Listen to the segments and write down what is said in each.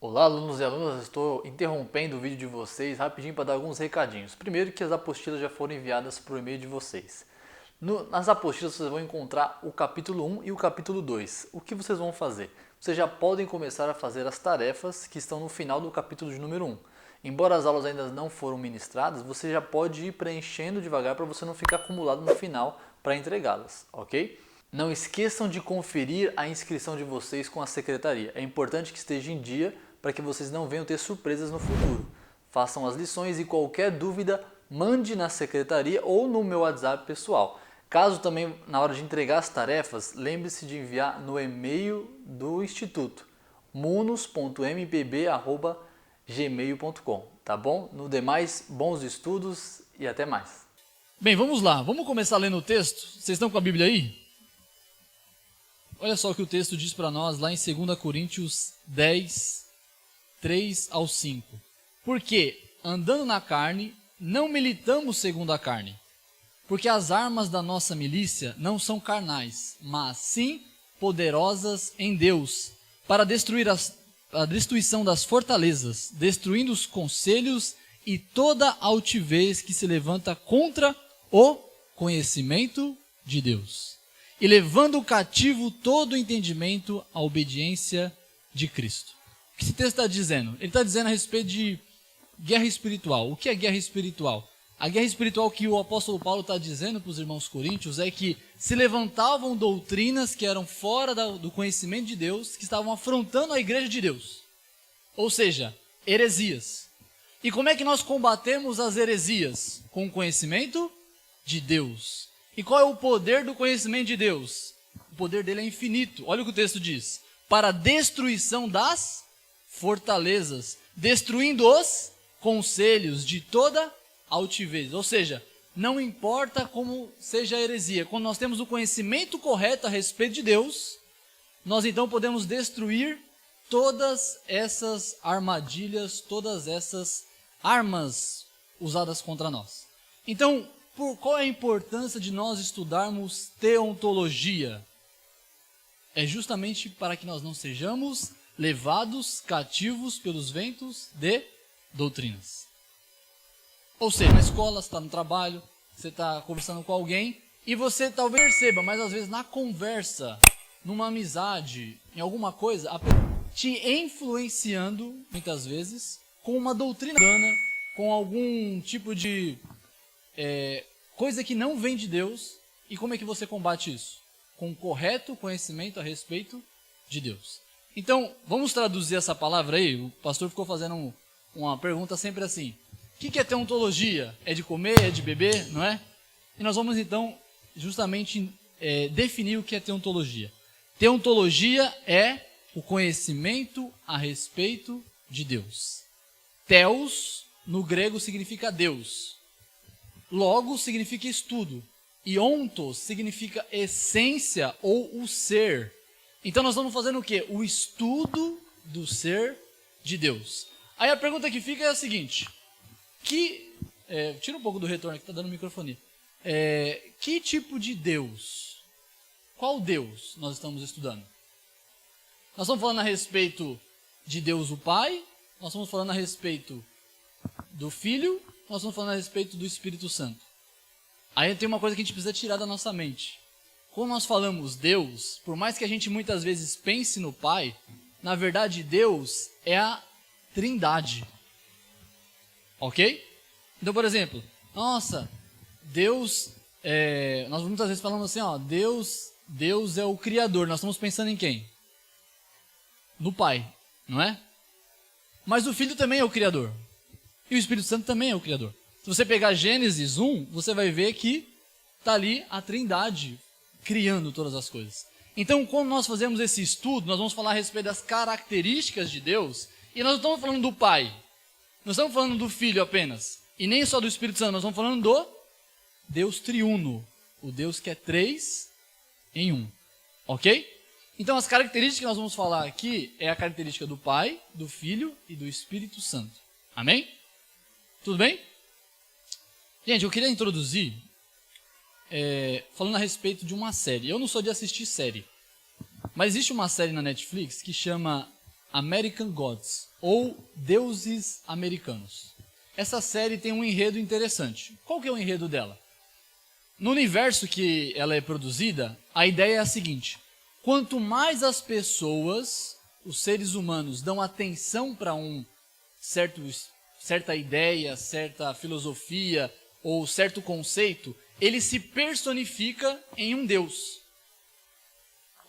Olá, alunos e alunas, estou interrompendo o vídeo de vocês rapidinho para dar alguns recadinhos. Primeiro, que as apostilas já foram enviadas por e-mail de vocês. Nas apostilas vocês vão encontrar o capítulo 1 e o capítulo 2. O que vocês vão fazer? Vocês já podem começar a fazer as tarefas que estão no final do capítulo de número 1. Embora as aulas ainda não foram ministradas, você já pode ir preenchendo devagar para você não ficar acumulado no final para entregá-las, ok? Não esqueçam de conferir a inscrição de vocês com a secretaria. É importante que esteja em dia para que vocês não venham ter surpresas no futuro. Façam as lições e qualquer dúvida, mande na secretaria ou no meu WhatsApp pessoal. Caso também, na hora de entregar as tarefas, lembre-se de enviar no e-mail do Instituto, munos.mpb@gmail.com, tá bom? No demais, bons estudos e até mais. Bem, vamos lá. Vamos começar lendo o texto? Vocês estão com a Bíblia aí? Olha só o que o texto diz para nós lá em 2 Coríntios 10, 3 ao 5. Porque, andando na carne, não militamos segundo a carne. Porque as armas da nossa milícia não são carnais, mas sim poderosas em Deus, para destruir a destruição das fortalezas, destruindo os conselhos e toda altivez que se levanta contra o conhecimento de Deus. E levando cativo todo o entendimento à obediência de Cristo. O que esse texto está dizendo? Ele está dizendo a respeito de guerra espiritual. O que é guerra espiritual? A guerra espiritual que o apóstolo Paulo está dizendo para os irmãos coríntios é que se levantavam doutrinas que eram fora do conhecimento de Deus, que estavam afrontando a igreja de Deus. Ou seja, heresias. E como é que nós combatemos as heresias? Com o conhecimento de Deus. E qual é o poder do conhecimento de Deus? O poder dele é infinito. Olha o que o texto diz. Para a destruição das fortalezas, destruindo os conselhos de toda altivez. Ou seja, não importa como seja a heresia, quando nós temos o conhecimento correto a respeito de Deus, nós então podemos destruir todas essas armadilhas, todas essas armas usadas contra nós. Então, qual é a importância de nós estudarmos teontologia? É justamente para que nós não sejamos levados cativos pelos ventos de doutrinas. Ou seja, na escola, você está no trabalho, você está conversando com alguém e você talvez perceba, mas às vezes na conversa, numa amizade, em alguma coisa, te influenciando, muitas vezes, com uma doutrina humana, com algum tipo de coisa que não vem de Deus. E como é que você combate isso? Com o correto conhecimento a respeito de Deus. Então, vamos traduzir essa palavra aí. O pastor ficou fazendo uma pergunta sempre assim. O que é teontologia? É de comer, é de beber, não é? E nós vamos então justamente definir o que é teontologia. Teontologia é o conhecimento a respeito de Deus. Theos, no grego, significa Deus. Logos significa estudo. E ontos significa essência ou o ser. Então nós estamos fazendo o quê? O estudo do ser de Deus. Aí a pergunta que fica é a seguinte. Tira um pouco do retorno aqui, está dando microfone. Que tipo de Deus? Qual Deus nós estamos estudando? Nós estamos falando a respeito de Deus o Pai, nós estamos falando a respeito do Filho, nós estamos falando a respeito do Espírito Santo. Aí tem uma coisa que a gente precisa tirar da nossa mente. Quando nós falamos Deus, por mais que a gente muitas vezes pense no Pai, na verdade Deus é a Trindade. Ok? Então, por exemplo, nossa, Deus, nós muitas vezes falamos assim, ó, Deus é o Criador. Nós estamos pensando em quem? No Pai, não é? Mas o Filho também é o Criador. E o Espírito Santo também é o Criador. Se você pegar Gênesis 1, você vai ver que está ali a Trindade criando todas as coisas. Então, quando nós fazemos esse estudo, nós vamos falar a respeito das características de Deus. E nós não estamos falando do Pai. Nós estamos falando do Filho apenas. E nem só do Espírito Santo. Nós estamos falando do Deus triuno. O Deus que é 3 em 1. Ok? Então, as características que nós vamos falar aqui é a característica do Pai, do Filho e do Espírito Santo. Amém? Tudo bem? Gente, eu queria introduzir falando a respeito de uma série. Eu não sou de assistir série, mas existe uma série na Netflix que chama American Gods, ou Deuses Americanos. Essa série tem um enredo interessante. Qual que é o enredo dela? No universo que ela é produzida, a ideia é a seguinte: quanto mais as pessoas, os seres humanos, dão atenção para certa ideia, certa filosofia ou certo conceito, ele se personifica em um Deus.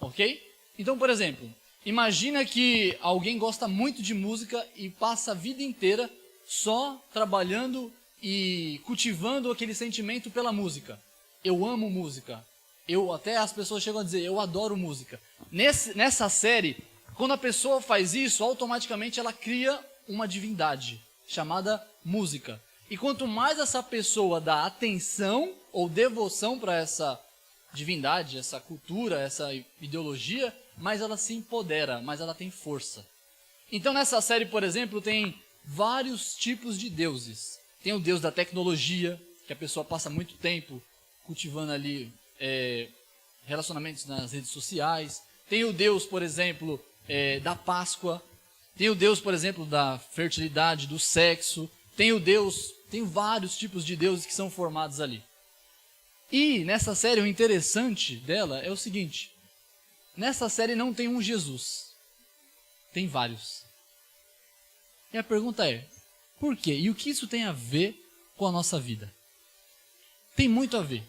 Ok? Então, por exemplo, imagina que alguém gosta muito de música e passa a vida inteira só trabalhando e cultivando aquele sentimento pela música. Eu amo música. Até as pessoas chegam a dizer, eu adoro música. Nessa série, quando a pessoa faz isso, automaticamente ela cria uma divindade chamada música. E quanto mais essa pessoa dá atenção ou devoção para essa divindade, essa cultura, essa ideologia, mais ela se empodera, mais ela tem força. Então nessa série, por exemplo, tem vários tipos de deuses. Tem o deus da tecnologia, que a pessoa passa muito tempo cultivando ali relacionamentos nas redes sociais. Tem o deus, por exemplo, da Páscoa. Tem o deus, por exemplo, da fertilidade, do sexo. Tem vários tipos de deuses que são formados ali. E nessa série, o interessante dela é o seguinte: nessa série não tem um Jesus, tem vários. E a pergunta é, por quê? E o que isso tem a ver com a nossa vida? Tem muito a ver.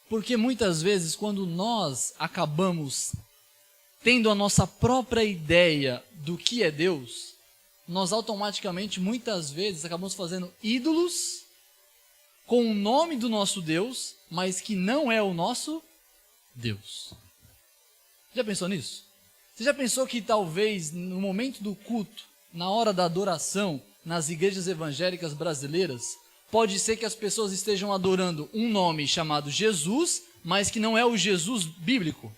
Porque muitas vezes, quando nós acabamos tendo a nossa própria ideia do que é Deus, nós automaticamente, muitas vezes, acabamos fazendo ídolos com o nome do nosso Deus, mas que não é o nosso Deus. Já pensou nisso? Você já pensou que talvez no momento do culto, na hora da adoração, nas igrejas evangélicas brasileiras, pode ser que as pessoas estejam adorando um nome chamado Jesus, mas que não é o Jesus bíblico?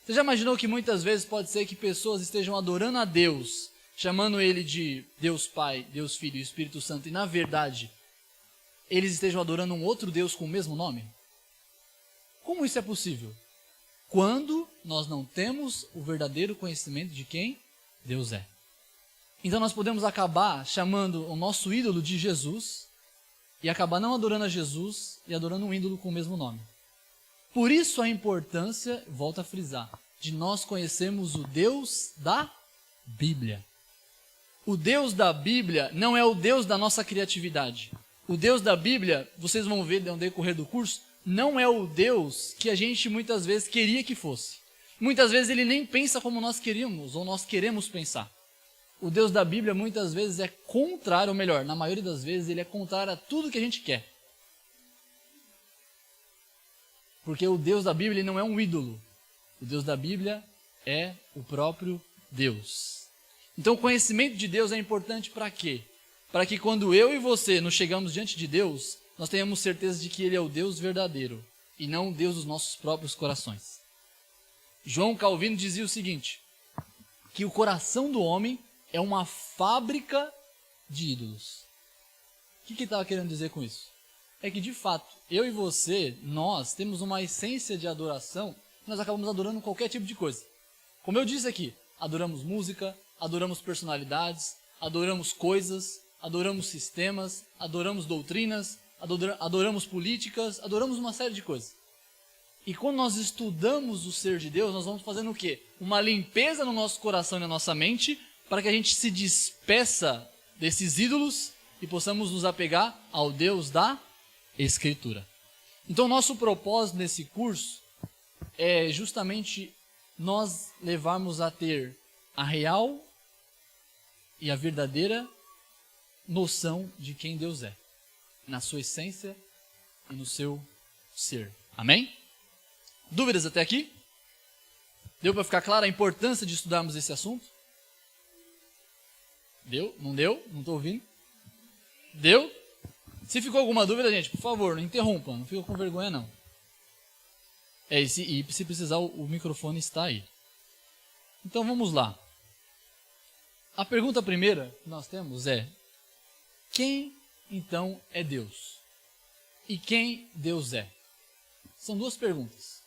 Você já imaginou que muitas vezes pode ser que pessoas estejam adorando a Deus, chamando Ele de Deus Pai, Deus Filho e Espírito Santo, e na verdade eles estejam adorando um outro Deus com o mesmo nome? Como isso é possível? Quando nós não temos o verdadeiro conhecimento de quem Deus é. Então nós podemos acabar chamando o nosso ídolo de Jesus e acabar não adorando a Jesus e adorando um ídolo com o mesmo nome. Por isso a importância, volto a frisar, de nós conhecermos o Deus da Bíblia. O Deus da Bíblia não é o Deus da nossa criatividade. O Deus da Bíblia, vocês vão ver no decorrer do curso, não é o Deus que a gente muitas vezes queria que fosse. Muitas vezes ele nem pensa como nós queríamos ou nós queremos pensar. O Deus da Bíblia muitas vezes é contrário, ou melhor, na maioria das vezes ele é contrário a tudo que a gente quer. Porque o Deus da Bíblia ele não é um ídolo. O Deus da Bíblia é o próprio Deus. Então o conhecimento de Deus é importante para quê? Para que quando eu e você nos chegamos diante de Deus, nós tenhamos certeza de que Ele é o Deus verdadeiro e não o Deus dos nossos próprios corações. João Calvino dizia o seguinte, que o coração do homem é uma fábrica de ídolos. O que ele estava querendo dizer com isso? É que, de fato, eu e você, nós temos uma essência de adoração, nós acabamos adorando qualquer tipo de coisa. Como eu disse aqui, adoramos música, adoramos personalidades, adoramos coisas, adoramos sistemas, adoramos doutrinas, adoramos políticas, adoramos uma série de coisas. E quando nós estudamos o ser de Deus, nós vamos fazendo o quê? Uma limpeza no nosso coração e na nossa mente, para que a gente se despeça desses ídolos e possamos nos apegar ao Deus da Escritura. Então, nosso propósito nesse curso é justamente nós levarmos a ter a real e a verdadeira noção de quem Deus é, na sua essência e no seu ser. Amém? Dúvidas até aqui? Deu para ficar clara a importância de estudarmos esse assunto? Deu? Não deu? Não estou ouvindo? Deu? Se ficou alguma dúvida, gente, por favor, não interrompa, não fica com vergonha não. E se precisar, o microfone está aí. Então vamos lá. A pergunta primeira que nós temos é: quem então é Deus? E quem Deus é? São duas perguntas.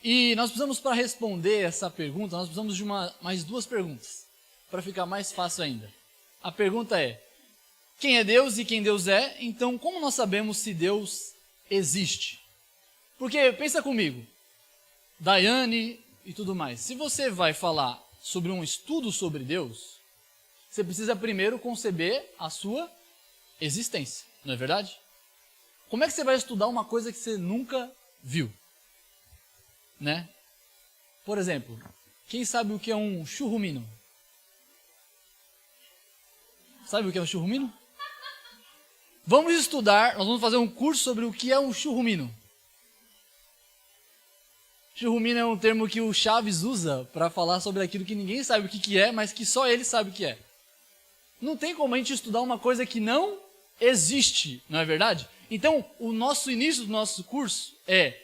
E nós precisamos, para responder essa pergunta, nós precisamos de mais duas perguntas, para ficar mais fácil ainda. A pergunta é, quem é Deus e quem Deus é? Então, como nós sabemos se Deus existe? Porque, pensa comigo, Daiane e tudo mais, se você vai falar sobre um estudo sobre Deus, você precisa primeiro conceber a sua existência, não é verdade? Como é que você vai estudar uma coisa que você nunca viu? Né? Por exemplo, quem sabe o que é um churrumino? Sabe o que é um churrumino? Vamos estudar, nós vamos fazer um curso sobre o que é um churrumino. Churrumino é um termo que o Chaves usa para falar sobre aquilo que ninguém sabe o que é, mas que só ele sabe o que é. Não tem como a gente estudar uma coisa que não existe, não é verdade? Então, o nosso início do nosso curso é: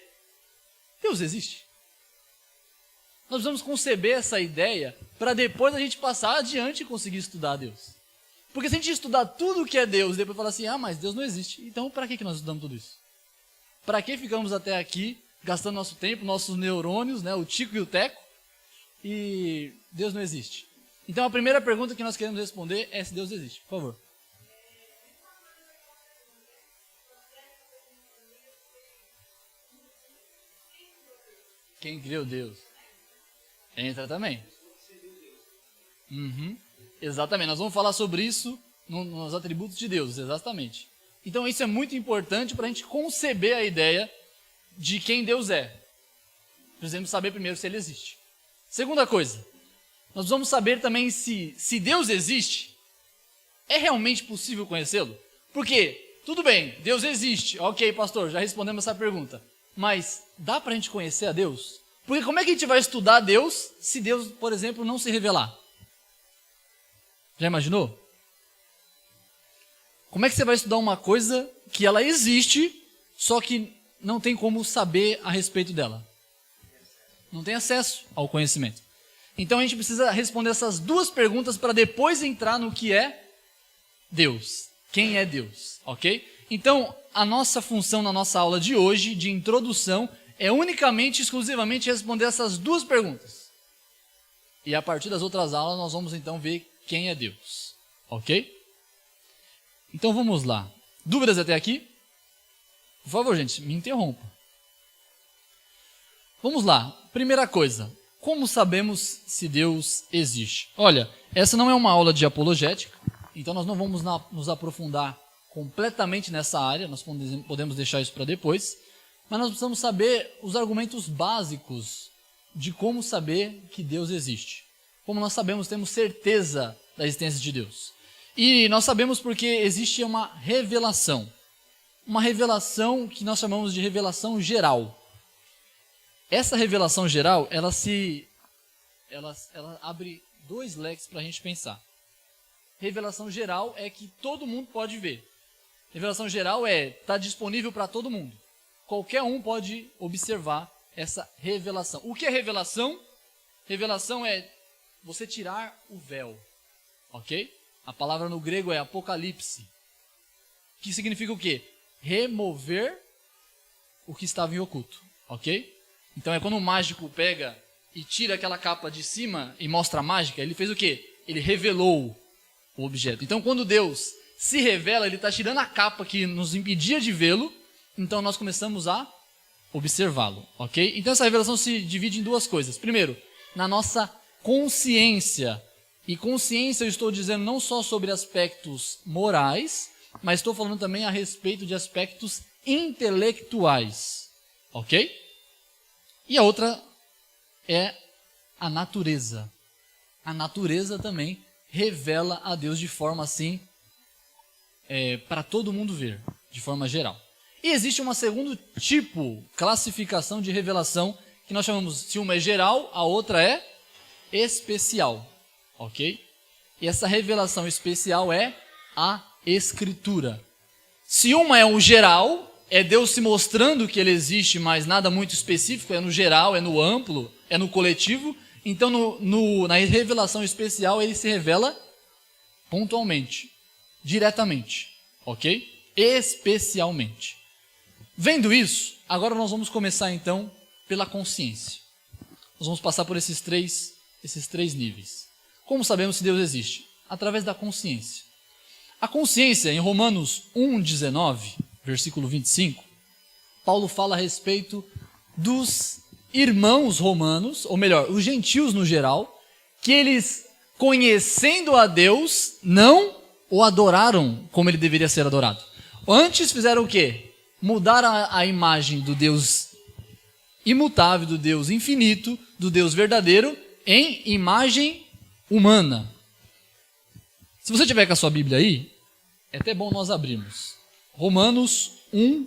Deus existe? Nós precisamos conceber essa ideia para depois a gente passar adiante e conseguir estudar a Deus. Porque se a gente estudar tudo o que é Deus e depois falar assim, mas Deus não existe, então para que nós estudamos tudo isso? Para que ficamos até aqui, gastando nosso tempo, nossos neurônios, né, o Tico e o Teco, e Deus não existe? Então a primeira pergunta que nós queremos responder é se Deus existe, por favor. Quem criou Deus? Entra também. Exatamente, nós vamos falar sobre isso nos atributos de Deus, exatamente. Então isso é muito importante para a gente conceber a ideia de quem Deus é. Precisamos saber primeiro se ele existe. Segunda coisa, nós vamos saber também se Deus existe, é realmente possível conhecê-lo? Porque, tudo bem, Deus existe, ok, pastor, já respondemos essa pergunta, mas dá para a gente conhecer a Deus? Porque como é que a gente vai estudar Deus se Deus, por exemplo, não se revelar? Já imaginou? Como é que você vai estudar uma coisa que ela existe, só que não tem como saber a respeito dela? Não tem acesso ao conhecimento. Então a gente precisa responder essas duas perguntas para depois entrar no que é Deus. Quem é Deus, ok? Então a nossa função na nossa aula de hoje, de introdução, é unicamente, exclusivamente responder essas duas perguntas. E a partir das outras aulas nós vamos então ver quem é Deus, ok? Então vamos lá. Dúvidas até aqui? Por favor, gente, me interrompa. Vamos lá. Primeira coisa, como sabemos se Deus existe? Olha, essa não é uma aula de apologética, então nós não vamos nos aprofundar completamente nessa área, nós podemos deixar isso para depois, mas nós precisamos saber os argumentos básicos de como saber que Deus existe. Como nós sabemos, temos certeza da existência de Deus. E nós sabemos porque existe uma revelação que nós chamamos de revelação geral. Essa revelação geral, ela abre dois leques para a gente pensar. Revelação geral é que todo mundo pode ver. Revelação geral está disponível para todo mundo. Qualquer um pode observar essa revelação. O que é revelação? Revelação é você tirar o véu, ok? A palavra no grego é apocalipse, que significa o quê? Remover o que estava em oculto, ok? Então é quando o mágico pega e tira aquela capa de cima e mostra a mágica, ele fez o quê? Ele revelou o objeto. Então quando Deus se revela, ele está tirando a capa que nos impedia de vê-lo, então nós começamos a observá-lo, ok? Então essa revelação se divide em duas coisas. Primeiro, na nossa consciência. E consciência eu estou dizendo não só sobre aspectos morais, mas estou falando também a respeito de aspectos intelectuais, ok? E a outra é a natureza. A natureza também revela a Deus de forma assim, para todo mundo ver, de forma geral. E existe uma segunda classificação de revelação, que nós chamamos, se uma é geral, a outra é especial, ok? E essa revelação especial é a Escritura. Se uma é o geral, é Deus se mostrando que ele existe, mas nada muito específico, é no geral, é no amplo, é no coletivo. Então, na revelação especial, ele se revela pontualmente, diretamente, ok? Especialmente. Vendo isso, agora nós vamos começar então pela consciência. Nós vamos passar por esses três níveis. Como sabemos se Deus existe? Através da consciência. A consciência, em Romanos 1,19, versículo 25, Paulo fala a respeito dos irmãos romanos, ou melhor, os gentios no geral, que eles, conhecendo a Deus, não o adoraram como ele deveria ser adorado. Antes fizeram o quê? Mudaram a imagem do Deus imutável, do Deus infinito, do Deus verdadeiro, em imagem humana. Se você tiver com a sua Bíblia aí, é até bom nós abrirmos. Romanos 1,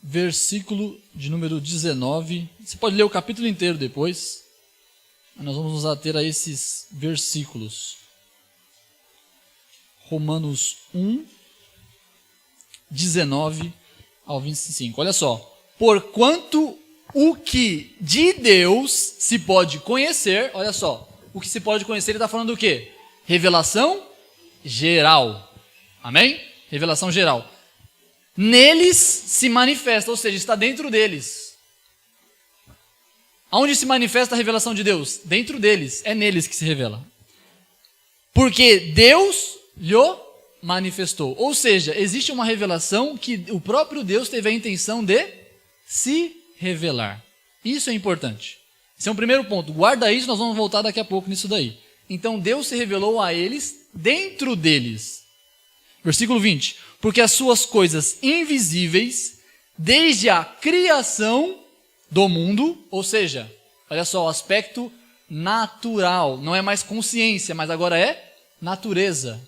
versículo de número 19. Você pode ler o capítulo inteiro depois. Nós vamos nos ater a esses versículos. Romanos 1, 19 ao 25. Olha só. Porquanto o que de Deus se pode conhecer, olha só, o que se pode conhecer, ele está falando do quê? Revelação geral. Amém? Revelação geral. Neles se manifesta, ou seja, está dentro deles. Aonde se manifesta a revelação de Deus? Dentro deles, é neles que se revela. Porque Deus lhe manifestou. Ou seja, existe uma revelação que o próprio Deus teve a intenção de se revelar. Isso é importante. Esse é um primeiro ponto. Guarda isso, nós vamos voltar daqui a pouco nisso daí. Então Deus se revelou a eles dentro deles. Versículo 20. Porque as suas coisas invisíveis, desde a criação do mundo, ou seja, olha só, o aspecto natural, não é mais consciência, mas agora é natureza.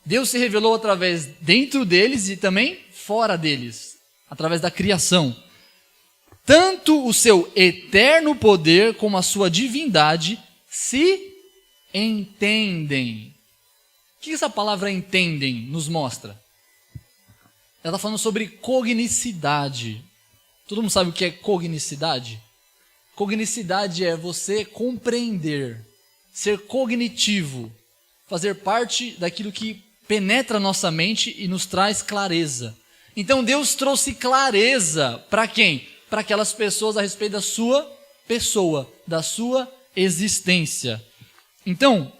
Deus se revelou através dentro deles e também fora deles, através da criação. Tanto o seu eterno poder como a sua divindade se entendem. O que essa palavra entendem nos mostra? Ela está falando sobre cognicidade. Todo mundo sabe o que é cognicidade? Cognicidade é você compreender, ser cognitivo, fazer parte daquilo que penetra nossa mente e nos traz clareza. Então Deus trouxe clareza para quem? Para aquelas pessoas a respeito da sua pessoa, da sua existência. Então,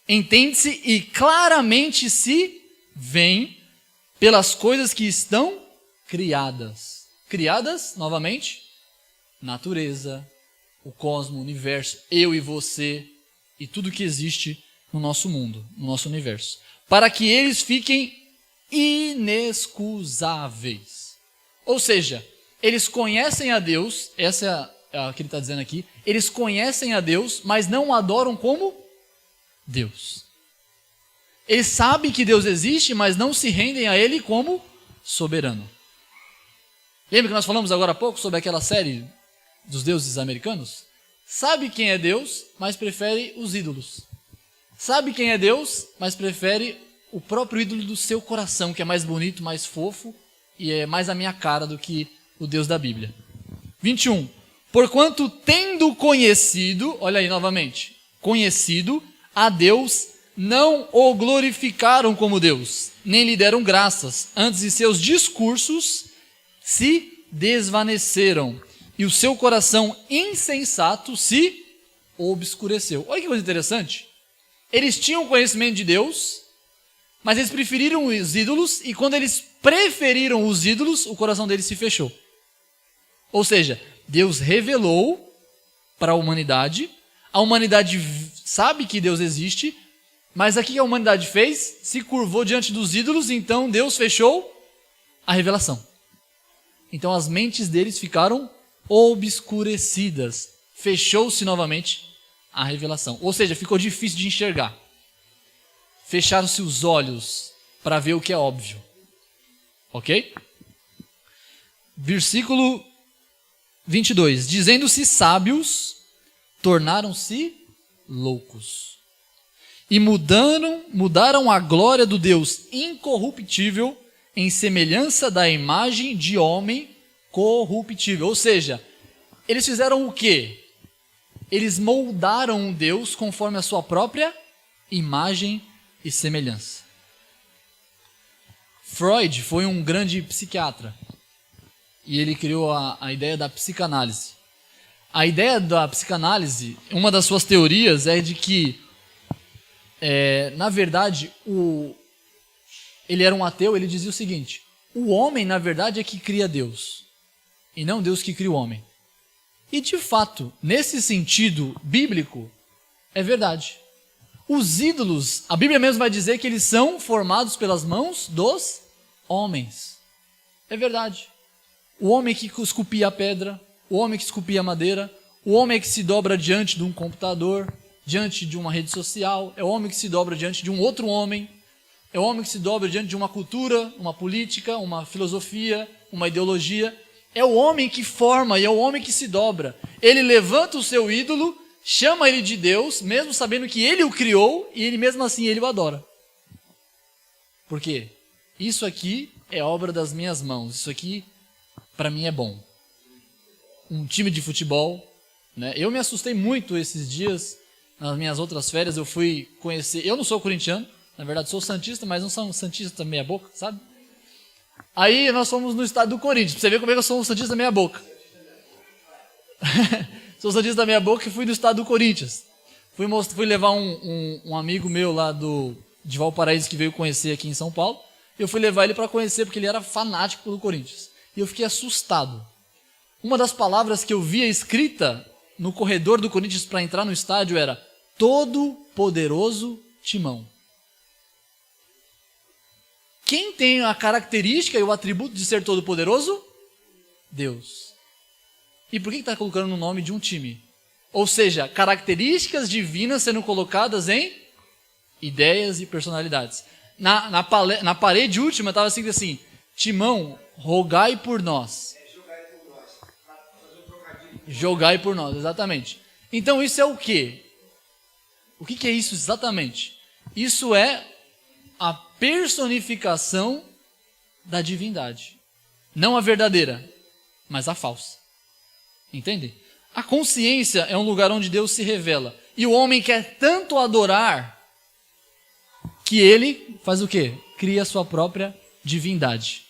entende-se e claramente se vê pelas coisas que estão criadas. Criadas, novamente, natureza, o cosmos, o universo, eu e você e tudo que existe no nosso mundo, no nosso universo. Para que eles fiquem inexcusáveis. Ou seja, eles conhecem a Deus, essa é o que ele está dizendo aqui, eles conhecem a Deus, mas não o adoram como Deus. Eles sabem que Deus existe, mas não se rendem a Ele como soberano. Lembra que nós falamos agora há pouco sobre aquela série dos deuses americanos? Sabe quem é Deus, mas prefere os ídolos. Sabe quem é Deus, mas prefere o próprio ídolo do seu coração, que é mais bonito, mais fofo e é mais a minha cara do que o Deus da Bíblia. 21. Porquanto tendo conhecido, olha aí novamente, conhecido a Deus, não o glorificaram como Deus, nem lhe deram graças, antes de seus discursos se desvaneceram, e o seu coração insensato se obscureceu. Olha que coisa interessante. Eles tinham conhecimento de Deus, mas eles preferiram os ídolos, e quando eles preferiram os ídolos, o coração deles se fechou. Ou seja, Deus revelou para a humanidade sabe que Deus existe, mas aqui a humanidade fez, se curvou diante dos ídolos, então Deus fechou a revelação. Então as mentes deles ficaram obscurecidas, fechou-se novamente a revelação. Ou seja, ficou difícil de enxergar. Fecharam-se os olhos para ver o que é óbvio. Ok? Versículo 22. Dizendo-se sábios, tornaram-se loucos. E mudaram a glória do Deus incorruptível em semelhança da imagem de homem corruptível. Ou seja, eles fizeram o quê? Eles moldaram um Deus conforme a sua própria imagem e semelhança. Freud foi um grande psiquiatra e ele criou a ideia da psicanálise. A ideia da psicanálise, uma das suas teorias é de que, na verdade, ele era um ateu, ele dizia o seguinte: o homem, na verdade, é que cria Deus, e não Deus que cria o homem. E, de fato, nesse sentido bíblico, é verdade. Os ídolos, a Bíblia mesmo vai dizer que eles são formados pelas mãos dos homens. É verdade. O homem que esculpia a pedra, o homem que esculpia a madeira, o homem que se dobra diante de um computador, diante de uma rede social, é o homem que se dobra diante de um outro homem, é o homem que se dobra diante de uma cultura, uma política, uma filosofia, uma ideologia. É o homem que forma e é o homem que se dobra. Ele levanta o seu ídolo, chama ele de Deus, mesmo sabendo que ele o criou, e ele mesmo assim ele o adora. Por quê? Isso aqui é obra das minhas mãos, isso aqui para mim é bom. Um time de futebol, né? Eu me assustei muito esses dias, nas minhas outras férias, eu fui conhecer, eu não sou corintiano, na verdade sou santista, mas não sou um santista meia boca, sabe? Aí nós fomos no estádio do Corinthians, pra você ver como é que eu sou um santista meia boca. Sou santista da meia boca e fui no estádio do Corinthians. Fui levar um amigo meu lá de Valparaíso que veio conhecer aqui em São Paulo. Eu fui levar ele para conhecer porque ele era fanático pelo Corinthians. E eu fiquei assustado. Uma das palavras que eu via escrita no corredor do Corinthians para entrar no estádio era Todo-Poderoso Timão. Quem tem a característica e o atributo de ser todo-poderoso? Deus. E por que está colocando no nome de um time? Ou seja, características divinas sendo colocadas em ideias e personalidades. Na parede última estava escrito assim: Timão, rogai por nós. Jogai por nós, exatamente. Então isso é o quê? O que é isso exatamente? Isso é a personificação da divindade. Não a verdadeira, mas a falsa. Entende? A consciência é um lugar onde Deus se revela. E o homem quer tanto adorar que ele faz o quê? Cria a sua própria divindade.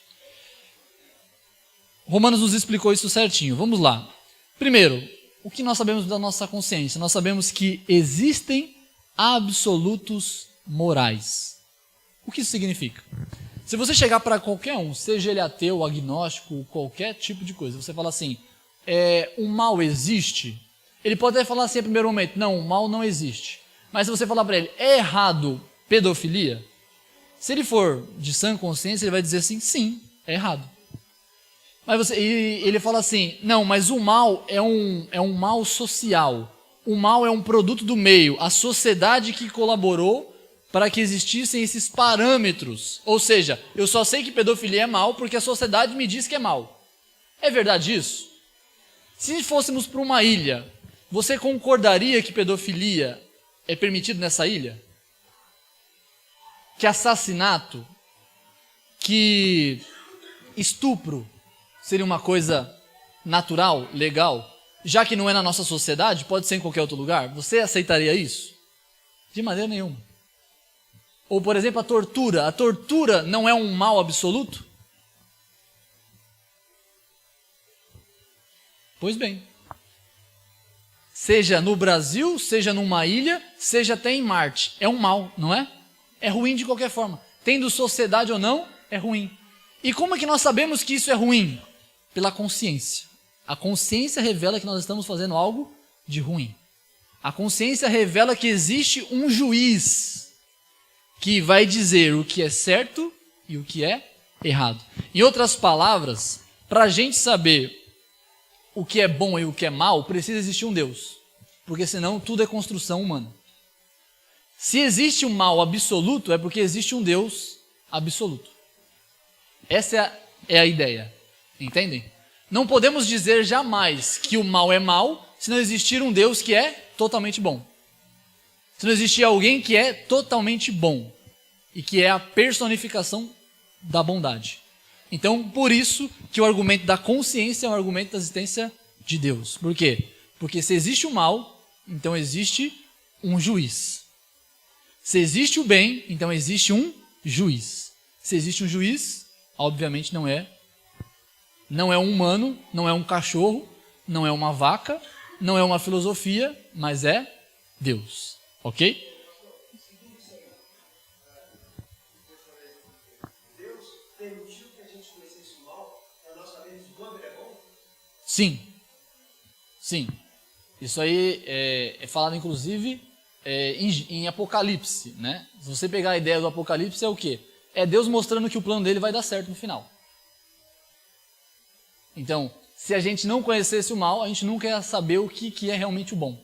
Romanos nos explicou isso certinho. Vamos lá. Primeiro, o que nós sabemos da nossa consciência? Nós sabemos que existem absolutos morais. O que isso significa? Se você chegar para qualquer um, seja ele ateu, agnóstico, qualquer tipo de coisa, você fala assim, o mal existe? Ele pode até falar assim no primeiro momento, não, o mal não existe. Mas se você falar para ele, é errado pedofilia? Se ele for de sã consciência, ele vai dizer assim, sim, é errado. Mas ele fala assim, não, mas o mal é um mal social. O mal é um produto do meio, a sociedade que colaborou para que existissem esses parâmetros. Ou seja, eu só sei que pedofilia é mal porque a sociedade me diz que é mal. É verdade isso? Se fôssemos para uma ilha, você concordaria que pedofilia é permitido nessa ilha? Que assassinato, que estupro seria uma coisa natural, legal? Já que não é na nossa sociedade, pode ser em qualquer outro lugar. Você aceitaria isso? De maneira nenhuma. Ou, por exemplo, a tortura. A tortura não é um mal absoluto? Pois bem. Seja no Brasil, seja numa ilha, seja até em Marte. É um mal, não é? É ruim de qualquer forma. Tendo sociedade ou não, é ruim. E como é que nós sabemos que isso é ruim? Pela consciência. A consciência revela que nós estamos fazendo algo de ruim. A consciência revela que existe um juiz que vai dizer o que é certo e o que é errado. Em outras palavras, para a gente saber o que é bom e o que é mal, precisa existir um Deus. Porque senão tudo é construção humana. Se existe um mal absoluto, é porque existe um Deus absoluto. Essa é a ideia. Entendem? Não podemos dizer jamais que o mal é mal se não existir um Deus que é totalmente bom. Se não existir alguém que é totalmente bom e que é a personificação da bondade. Então, por isso que o argumento da consciência é um argumento da existência de Deus. Por quê? Porque se existe o mal, então existe um juiz. Se existe o bem, então existe um juiz. Se existe um juiz, obviamente não é um humano, não é um cachorro, não é uma vaca, não é uma filosofia, mas é Deus. Ok? Deus permitiu que a gente conhecesse o mal para nós sabermos quando ele é bom? Sim. Sim. Isso aí é falado, inclusive, em Apocalipse, né? Se você pegar a ideia do Apocalipse, é o quê? É Deus mostrando que o plano dele vai dar certo no final. Então, se a gente não conhecesse o mal, a gente nunca ia saber o que é realmente o bom.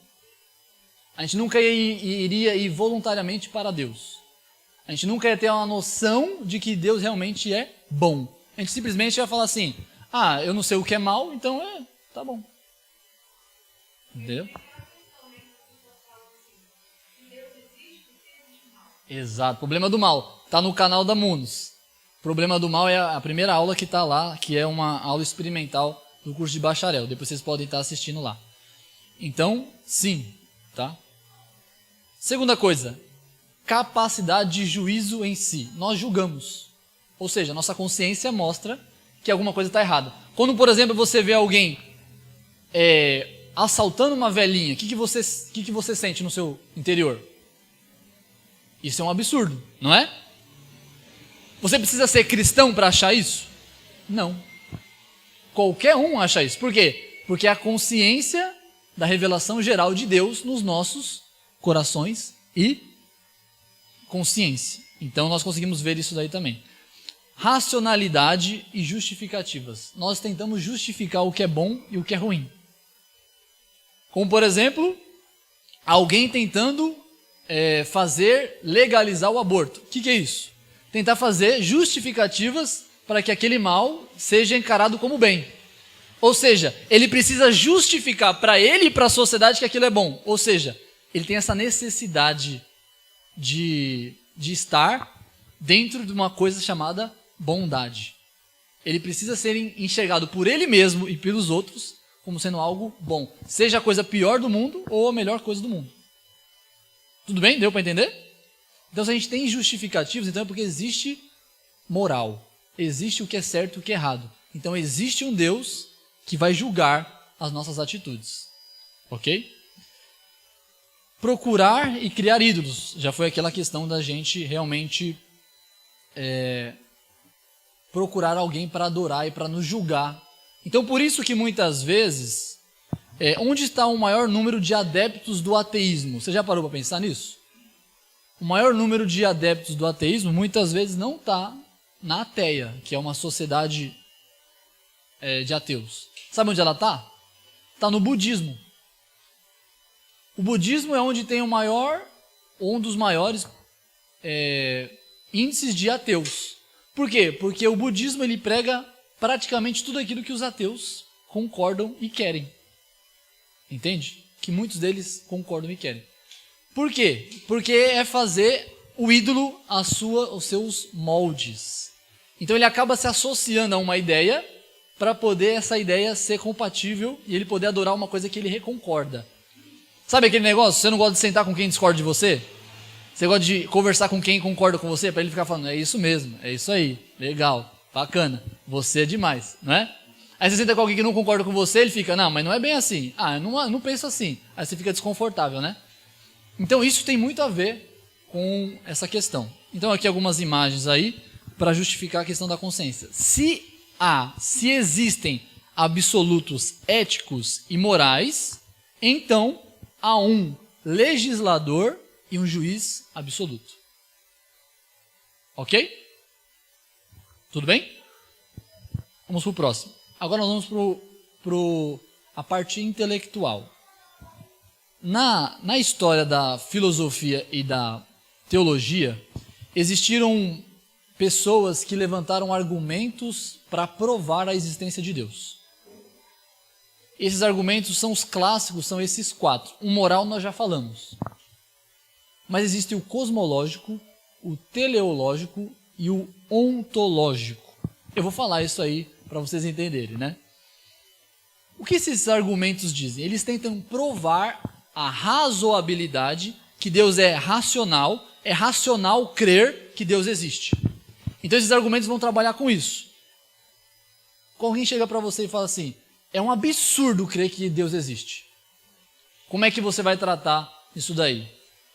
A gente nunca iria ir voluntariamente para Deus. A gente nunca ia ter uma noção de que Deus realmente é bom. A gente simplesmente ia falar assim, eu não sei o que é mal, então tá bom. Entendeu? Exato, problema do mal. Está no canal da Munos. Problema do mal é a primeira aula que está lá, que é uma aula experimental do curso de bacharel. Depois vocês podem estar assistindo lá. Então, sim, tá? Segunda coisa, capacidade de juízo em si. Nós julgamos. Ou seja, nossa consciência mostra que alguma coisa está errada. Quando, por exemplo, você vê alguém assaltando uma velhinha, o que você sente no seu interior? Isso é um absurdo, não é? Você precisa ser cristão para achar isso? Não. Qualquer um acha isso. Por quê? Porque é a consciência da revelação geral de Deus nos nossos corações e consciência. Então nós conseguimos ver isso daí também. Racionalidade e justificativas. Nós tentamos justificar o que é bom e o que é ruim. Como, por exemplo, alguém tentando legalizar o aborto. O que é isso? Tentar fazer justificativas para que aquele mal seja encarado como bem. Ou seja, ele precisa justificar para ele e para a sociedade que aquilo é bom. Ou seja, ele tem essa necessidade de estar dentro de uma coisa chamada bondade. Ele precisa ser enxergado por ele mesmo e pelos outros como sendo algo bom. Seja a coisa pior do mundo ou a melhor coisa do mundo. Tudo bem? Deu para entender? Então, se a gente tem justificativos, então é porque existe moral. Existe o que é certo e o que é errado. Então, existe um Deus que vai julgar as nossas atitudes. Ok? Procurar e criar ídolos. Já foi aquela questão da gente realmente procurar alguém para adorar e para nos julgar. Então, por isso que muitas vezes, onde está o maior número de adeptos do ateísmo? Você já parou para pensar nisso? O maior número de adeptos do ateísmo muitas vezes não está na ateia, que é uma sociedade de ateus. Sabe onde ela está? Está no budismo. O budismo é onde tem um dos maiores índices de ateus. Por quê? Porque o budismo ele prega praticamente tudo aquilo que os ateus concordam e querem. Entende? Que muitos deles concordam e querem. Por quê? Porque é fazer o ídolo aos seus moldes. Então ele acaba se associando a uma ideia para poder essa ideia ser compatível e ele poder adorar uma coisa que ele reconcorda. Sabe aquele negócio? Você não gosta de sentar com quem discorda de você? Você gosta de conversar com quem concorda com você para ele ficar falando, é isso mesmo, é isso aí, legal, bacana, você é demais, não é? Aí você senta com alguém que não concorda com você, ele fica, não, mas não é bem assim. Eu não penso assim. Aí você fica desconfortável, né? Então isso tem muito a ver com essa questão. Então aqui algumas imagens aí para justificar a questão da consciência. Se existem absolutos éticos e morais, então há um legislador e um juiz absoluto. Ok? Tudo bem? Vamos para o próximo. Agora nós vamos para a parte intelectual. Na história da filosofia e da teologia, existiram pessoas que levantaram argumentos para provar a existência de Deus. Esses argumentos são os clássicos, são esses 4. O moral nós já falamos. Mas existe o cosmológico, o teleológico e o ontológico. Eu vou falar isso aí para vocês entenderem, né? O que esses argumentos dizem? Eles tentam provar a razoabilidade que Deus é racional crer que Deus existe. Então esses argumentos vão trabalhar com isso. Quando alguém chega para você e fala assim, é um absurdo crer que Deus existe. Como é que você vai tratar isso daí?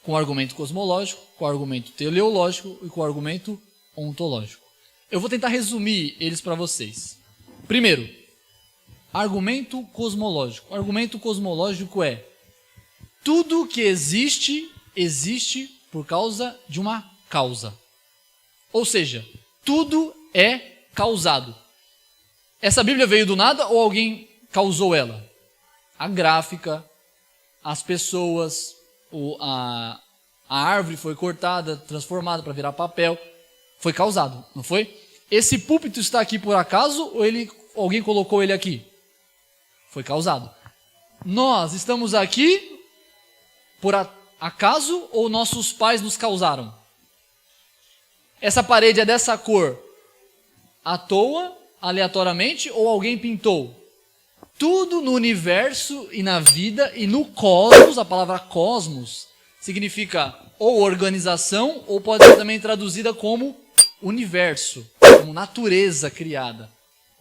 Com o argumento cosmológico, com o argumento teleológico e com o argumento ontológico. Eu vou tentar resumir eles para vocês. Primeiro, argumento cosmológico. O argumento cosmológico é: tudo que existe, existe por causa de uma causa. Ou seja, tudo é causado. Essa Bíblia veio do nada ou alguém causou ela? A gráfica, as pessoas, a árvore foi cortada, transformada para virar papel. Foi causado, não foi? Esse púlpito está aqui por acaso ou alguém colocou ele aqui? Foi causado. Nós estamos aqui por acaso ou nossos pais nos causaram? Essa parede é dessa cor à toa, aleatoriamente, ou alguém pintou? Tudo no universo e na vida e no cosmos, a palavra cosmos significa ou organização, ou pode ser também traduzida como universo, como natureza criada,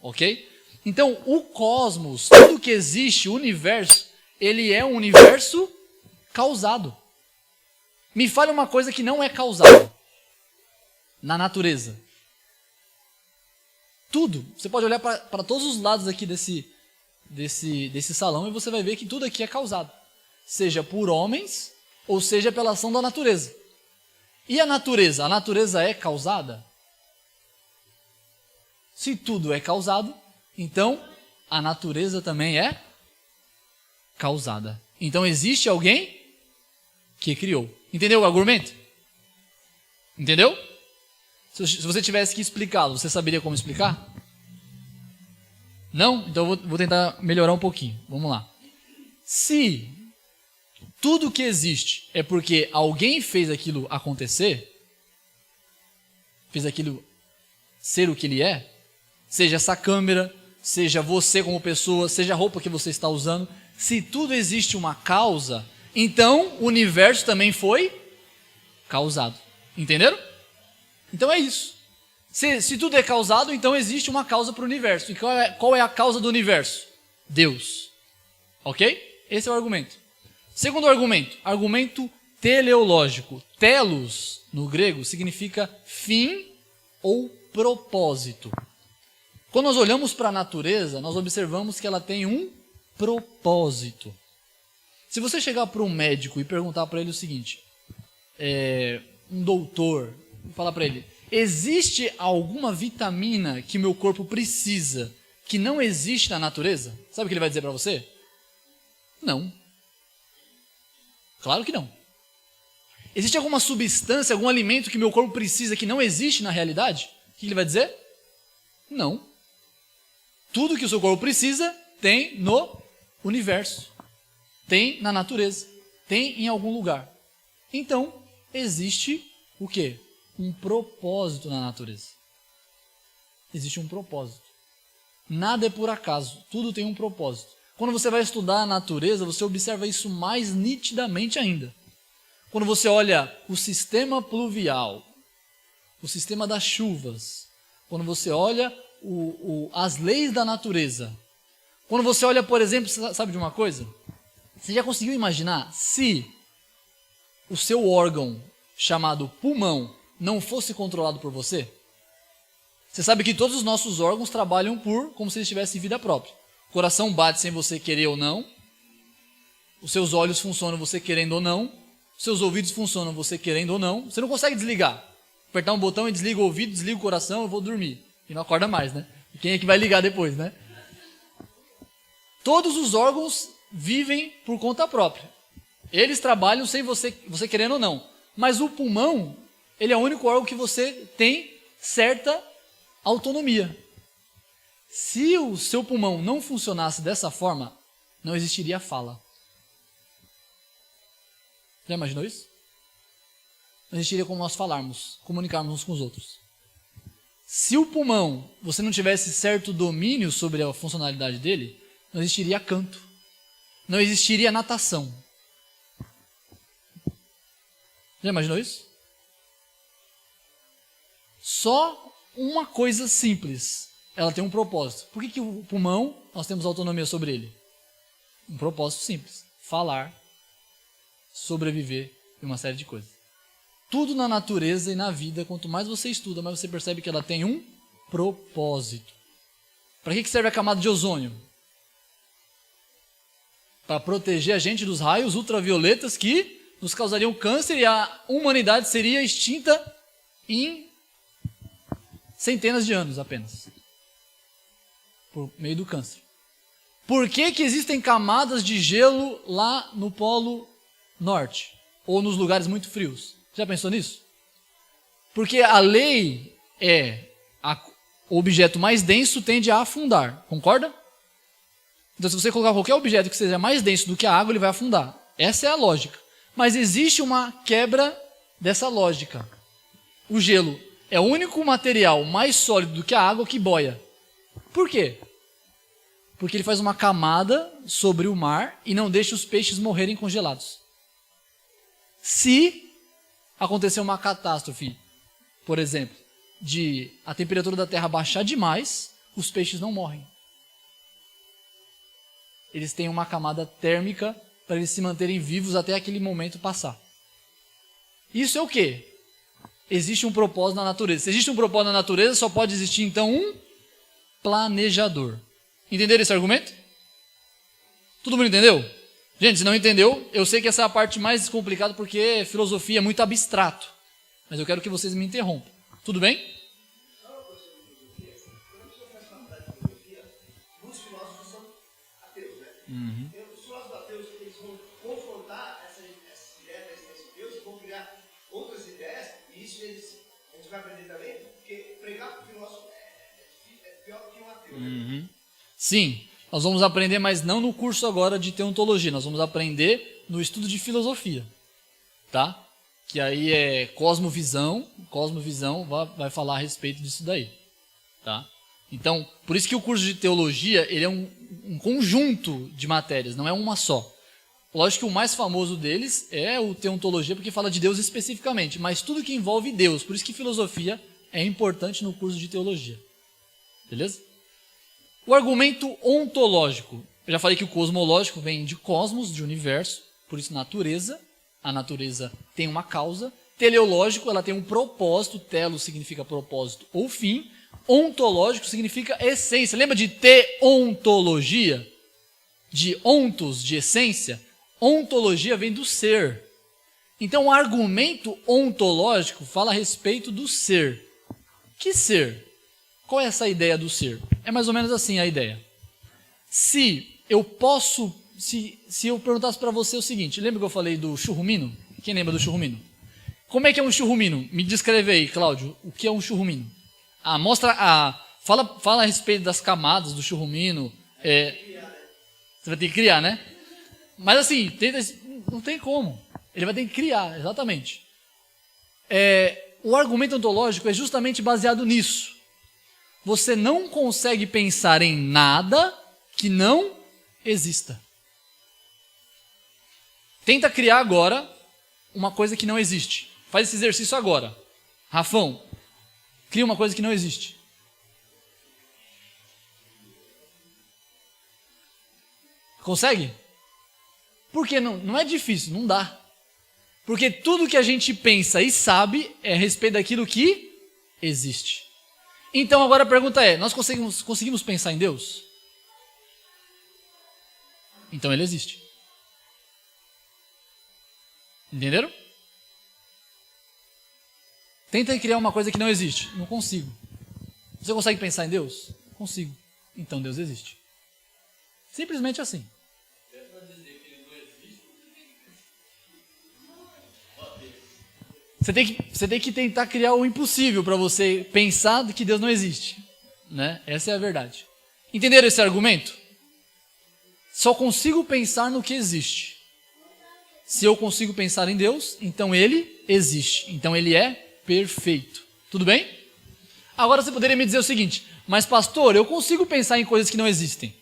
ok? Então, o cosmos, tudo que existe, o universo, ele é um universo causado. Me fale uma coisa que não é causada na natureza. Tudo. Você pode olhar para todos os lados aqui desse salão e você vai ver que tudo aqui é causado. Seja por homens ou seja pela ação da natureza. E a natureza? A natureza é causada? Se tudo é causado, então a natureza também é causada. Então existe alguém que criou. Entendeu o argumento? Entendeu? Se você tivesse que explicá-lo, você saberia como explicar? Não? Então eu vou tentar melhorar um pouquinho. Vamos lá. Se tudo que existe é porque alguém fez aquilo acontecer, fez aquilo ser o que ele é, seja essa câmera, seja você como pessoa, seja a roupa que você está usando, se tudo existe uma causa, então o universo também foi causado. Entenderam? Então é isso. Se tudo é causado, então existe uma causa para o universo. E qual é a causa do universo? Deus. Ok? Esse é o argumento. Segundo argumento, argumento teleológico. Telos, no grego, significa fim ou propósito. Quando nós olhamos para a natureza, nós observamos que ela tem um propósito. Se você chegar para um médico e perguntar para ele o seguinte, um doutor, e falar para ele, existe alguma vitamina que meu corpo precisa que não existe na natureza? Sabe o que ele vai dizer para você? Não. Claro que não. Existe alguma substância, algum alimento que meu corpo precisa que não existe na realidade? O que ele vai dizer? Não. Tudo que o seu corpo precisa tem no universo, tem na natureza, tem em algum lugar. Então, existe o quê? Um propósito na natureza. Existe um propósito. Nada é por acaso, tudo tem um propósito. Quando você vai estudar a natureza, você observa isso mais nitidamente ainda. Quando você olha o sistema pluvial, o sistema das chuvas, quando você olha as leis da natureza, quando você olha, por exemplo, sabe de uma coisa? Você já conseguiu imaginar se o seu órgão chamado pulmão não fosse controlado por você? Você sabe que todos os nossos órgãos trabalham como se eles tivessem vida própria. O coração bate sem você querer ou não. Os seus olhos funcionam você querendo ou não. Os seus ouvidos funcionam você querendo ou não. Você não consegue desligar. Apertar um botão e desliga o ouvido, desliga o coração, eu vou dormir. E não acorda mais, né? E quem é que vai ligar depois, né? Todos os órgãos vivem por conta própria. Eles trabalham sem você querendo ou não. Mas o pulmão, ele é o único órgão que você tem certa autonomia. Se o seu pulmão não funcionasse dessa forma, não existiria fala. Já imaginou isso? Não existiria como nós falarmos, comunicarmos uns com os outros. Se o pulmão, você não tivesse certo domínio sobre a funcionalidade dele, não existiria canto. Não existiria natação. Já imaginou isso? Só uma coisa simples, ela tem um propósito. Por que o pulmão, nós temos autonomia sobre ele? Um propósito simples, falar, sobreviver e uma série de coisas. Tudo na natureza e na vida, quanto mais você estuda, mais você percebe que ela tem um propósito. Para que serve a camada de ozônio? Para proteger a gente dos raios ultravioletas que nos causariam câncer e a humanidade seria extinta em centenas de anos apenas, por meio do câncer. Por que existem camadas de gelo lá no Polo Norte ou nos lugares muito frios? Já pensou nisso? Porque a lei é o objeto mais denso tende a afundar, concorda? Então, se você colocar qualquer objeto que seja mais denso do que a água, ele vai afundar. Essa é a lógica. Mas existe uma quebra dessa lógica. O gelo é o único material mais sólido do que a água que boia. Por quê? Porque ele faz uma camada sobre o mar e não deixa os peixes morrerem congelados. Se acontecer uma catástrofe, por exemplo, de a temperatura da Terra baixar demais, os peixes não morrem. Eles têm uma camada térmica para eles se manterem vivos até aquele momento passar. Isso é o quê? Existe um propósito na natureza. Se existe um propósito na natureza, só pode existir então um planejador. Entenderam esse argumento? Todo mundo entendeu? Gente, se não entendeu, eu sei que essa é a parte mais complicada porque filosofia é muito abstrato. Mas eu quero que vocês me interrompam. Tudo bem? Muitos filósofos são ateus, né? Os filósofos ateus, eles vão confrontar essa ideia da existência de Deus e vão criar outras ideias, e isso a gente vai aprender também, porque pregar para o filósofo é pior que um ateu. Né? Sim, nós vamos aprender, mas não no curso agora de teontologia, nós vamos aprender no estudo de filosofia, tá? Que aí é cosmovisão vai falar a respeito disso daí, tá? Então, por isso que o curso de teologia, ele é um conjunto de matérias, não é uma só. Lógico que o mais famoso deles é o teontologia, porque fala de Deus especificamente, mas tudo que envolve Deus, por isso que filosofia é importante no curso de teologia. Beleza? O argumento ontológico. Eu já falei que o cosmológico vem de cosmos, de universo, por isso natureza. A natureza tem uma causa. Teleológico, ela tem um propósito. Telo significa propósito ou fim. Ontológico significa essência. Lembra de teontologia? De ontos, de essência? Ontologia vem do ser. Então, o argumento ontológico fala a respeito do ser. Que ser? Qual é essa ideia do ser? É mais ou menos assim a ideia. Se eu perguntasse para você o seguinte, lembra que eu falei do churrumino? Quem lembra do churrumino? Como é que é um churrumino? Me descreve aí, Cláudio, o que é um churrumino? Fala a respeito das camadas do churrumino. Você vai ter que criar, né? Mas assim, não tem como. Ele vai ter que criar, exatamente. O argumento ontológico é justamente baseado nisso. Você não consegue pensar em nada que não exista. Tenta criar agora uma coisa que não existe. Faz esse exercício agora. Rafão, cria uma coisa que não existe. Consegue? Porque não é difícil, não dá. Porque tudo que a gente pensa e sabe é a respeito daquilo que existe. Então agora a pergunta é, nós conseguimos pensar em Deus? Então ele existe. Entenderam? Tenta criar uma coisa que não existe. Não consigo. Você consegue pensar em Deus? Consigo. Então Deus existe. Simplesmente assim. Você tem que tentar criar o impossível para você pensar que Deus não existe. Né? Essa é a verdade. Entenderam esse argumento? Só consigo pensar no que existe. Se eu consigo pensar em Deus, então Ele existe. Então Ele é perfeito. Tudo bem? Agora você poderia me dizer o seguinte, mas pastor, eu consigo pensar em coisas que não existem.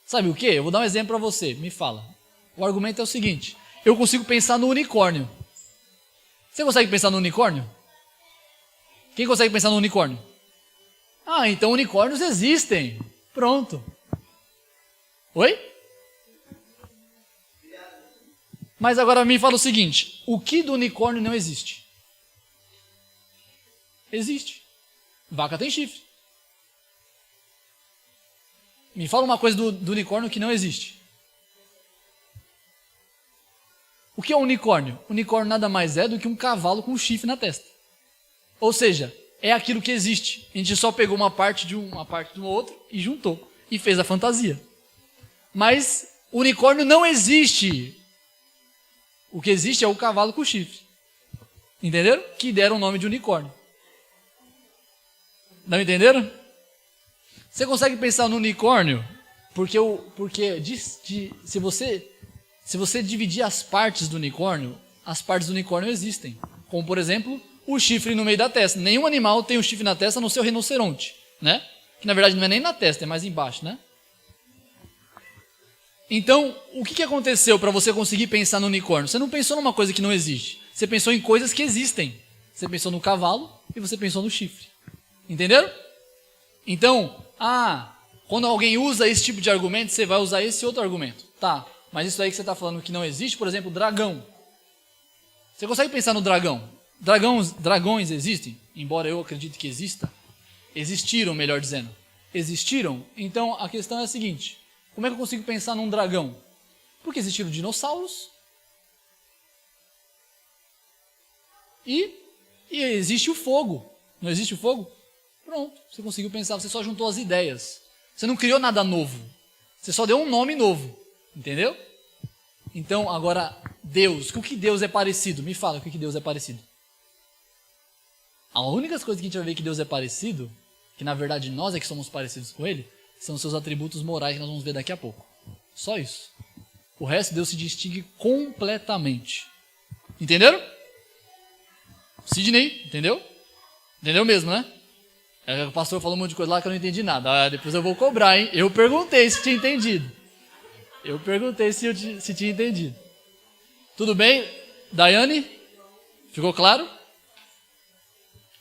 Sabe o quê? Eu vou dar um exemplo para você. Me fala. O argumento é o seguinte, eu consigo pensar no unicórnio. Você consegue pensar no unicórnio? Quem consegue pensar no unicórnio? Ah, então unicórnios existem. Pronto. Oi? Mas agora me fala o seguinte, o que do unicórnio não existe? Existe. Vaca tem chifre. Me fala uma coisa do unicórnio que não existe. O que é um unicórnio? Unicórnio nada mais é do que um cavalo com um chifre na testa. Ou seja, é aquilo que existe. A gente só pegou uma parte de um outro e juntou. E fez a fantasia. Mas o unicórnio não existe. O que existe é o cavalo com chifre. Entenderam? Que deram o nome de unicórnio. Não entenderam? Você consegue pensar no unicórnio? Porque se você dividir as partes do unicórnio existem. Como, por exemplo, o chifre no meio da testa. Nenhum animal tem o chifre na testa, a não ser o rinoceronte, né? Que na verdade não é nem na testa, é mais embaixo, né? Então, o que aconteceu para você conseguir pensar no unicórnio? Você não pensou numa coisa que não existe. Você pensou em coisas que existem. Você pensou no cavalo e você pensou no chifre. Entenderam? Então, quando alguém usa esse tipo de argumento, você vai usar esse outro argumento. Tá, mas isso aí que você está falando que não existe, por exemplo, dragão. Você consegue pensar no dragão? Dragões existem, embora eu acredite que exista. Existiram, melhor dizendo. Existiram? Então a questão é a seguinte: como é que eu consigo pensar num dragão? Porque existiram dinossauros. E existe o fogo. Não existe o fogo? Pronto, você conseguiu pensar, você só juntou as ideias. Você não criou nada novo. Você só deu um nome novo. Entendeu? Então, agora, Deus. O que Deus é parecido? Me fala o que Deus é parecido. A única coisa que a gente vai ver que Deus é parecido, que na verdade nós é que somos parecidos com Ele, são os seus atributos morais que nós vamos ver daqui a pouco. Só isso. O resto, Deus se distingue completamente. Entenderam? Sidney, entendeu? Entendeu mesmo, né? O pastor falou um monte de coisa lá que eu não entendi nada. Depois eu vou cobrar, hein? Eu perguntei se tinha entendido. Se tinha entendido. Tudo bem? Daiane? Ficou claro?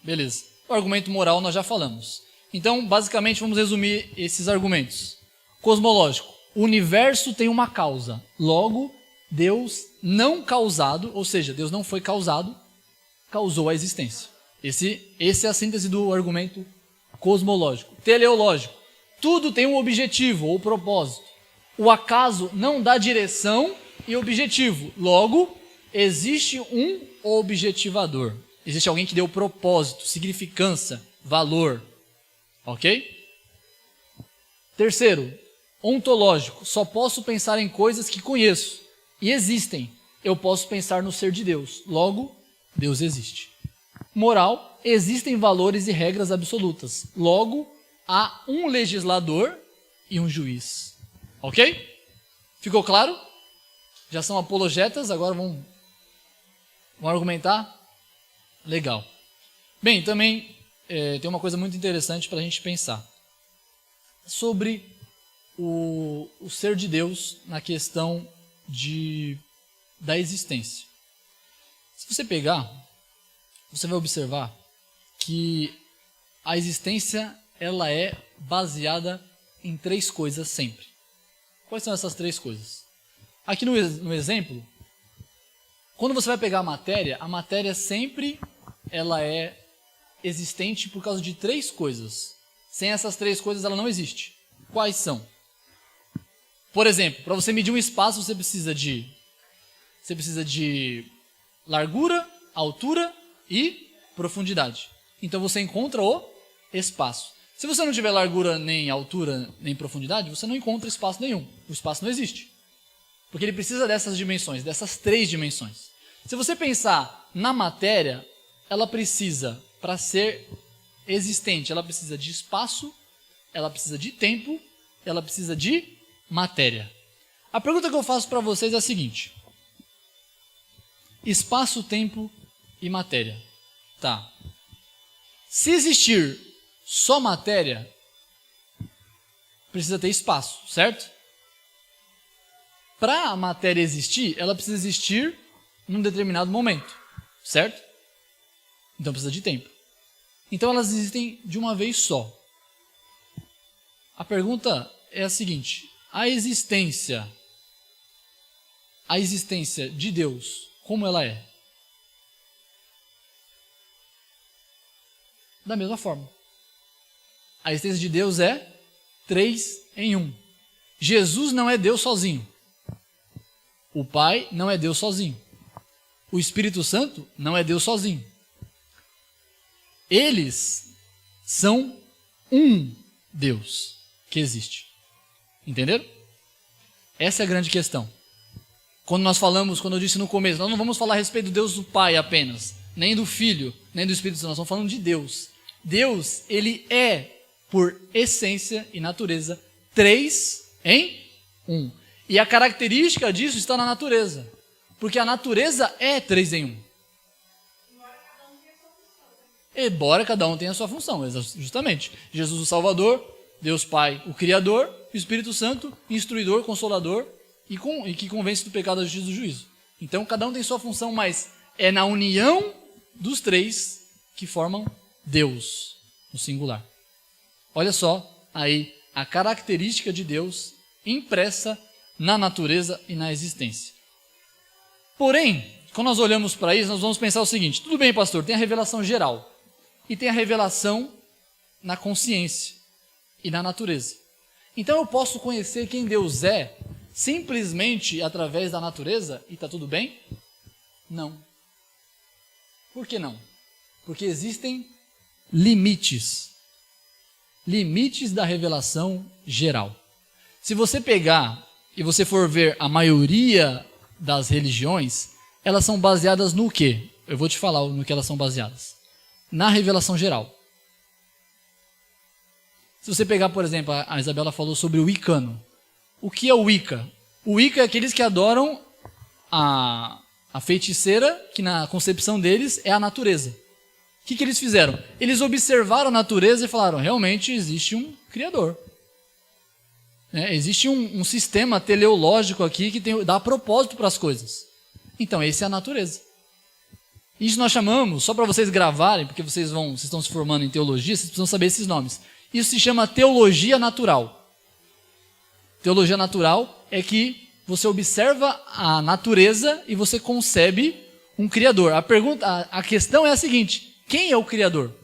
Beleza. O argumento moral nós já falamos. Então, basicamente, vamos resumir esses argumentos. Cosmológico. O universo tem uma causa. Logo, Deus não causado, ou seja, Deus não foi causado, causou a existência. Esse é a síntese do argumento cosmológico. Teleológico. Tudo tem um objetivo ou propósito. O acaso não dá direção e objetivo. Logo, existe um objetivador. Existe alguém que deu propósito, significância, valor. Ok? Terceiro, ontológico. Só posso pensar em coisas que conheço e existem. Eu posso pensar no ser de Deus. Logo, Deus existe. Moral, existem valores e regras absolutas. Logo, há um legislador e um juiz. Ok? Ficou claro? Já são apologetas, agora vão argumentar? Legal. Bem, também tem uma coisa muito interessante para a gente pensar. Sobre o ser de Deus na questão da existência. Se você pegar, você vai observar que a existência ela é baseada em três coisas sempre. Quais são essas três coisas? Aqui no exemplo, quando você vai pegar a matéria sempre ela é existente por causa de três coisas. Sem essas três coisas ela não existe. Quais são? Por exemplo, para você medir um espaço você precisa de largura, altura e profundidade. Então você encontra o espaço. Se você não tiver largura, nem altura, nem profundidade, você não encontra espaço nenhum. O espaço não existe. Porque ele precisa dessas dimensões, dessas três dimensões. Se você pensar na matéria, ela precisa, para ser existente, ela precisa de espaço, ela precisa de tempo, ela precisa de matéria. A pergunta que eu faço para vocês é a seguinte: espaço, tempo e matéria. Tá. Se existir só matéria, precisa ter espaço, certo? Para a matéria existir, ela precisa existir num determinado momento, certo? Então precisa de tempo. Então elas existem de uma vez só. A pergunta é a seguinte: a existência de Deus, como ela é? Da mesma forma. A existência de Deus é 3 em 1. Jesus não é Deus sozinho. O Pai não é Deus sozinho. O Espírito Santo não é Deus sozinho. Eles são um Deus que existe. Entenderam? Essa é a grande questão. Quando eu disse no começo, nós não vamos falar a respeito do Deus do Pai apenas, nem do Filho, nem do Espírito Santo, nós estamos falando de Deus. Deus, ele é, por essência e natureza, 3 em 1. E a característica disso está na natureza. Porque a natureza é 3 em 1. Embora cada um tenha a sua função, justamente. Jesus o Salvador, Deus Pai o Criador, o Espírito Santo, instruidor, consolador e que convence do pecado, da justiça e do juízo. Então cada um tem sua função, mas é na união dos 3 que formam Deus, no singular. Olha só aí a característica de Deus impressa na natureza e na existência. Porém, quando nós olhamos para isso, nós vamos pensar o seguinte: tudo bem, pastor, tem a revelação geral e tem a revelação na consciência e na natureza. Então eu posso conhecer quem Deus é simplesmente através da natureza e está tudo bem? Não. Por que não? Porque existem limites. Limites da revelação geral. Se você pegar e você for ver a maioria das religiões, elas são baseadas no quê? Eu vou te falar no que elas são baseadas. Na revelação geral. Se você pegar, por exemplo, a Isabela falou sobre o wicano. O que é o Wicca? O Wicca é aqueles que adoram a feiticeira, que na concepção deles é a natureza. O que eles fizeram? Eles observaram a natureza e falaram: realmente existe um Criador. Existe um sistema teleológico aqui que dá propósito para as coisas. Então, essa é a natureza. Isso nós chamamos, só para vocês gravarem, porque vocês estão se formando em teologia, vocês precisam saber esses nomes. Isso se chama teologia natural. Teologia natural é que você observa a natureza e você concebe um Criador. A questão é a seguinte: quem é o Criador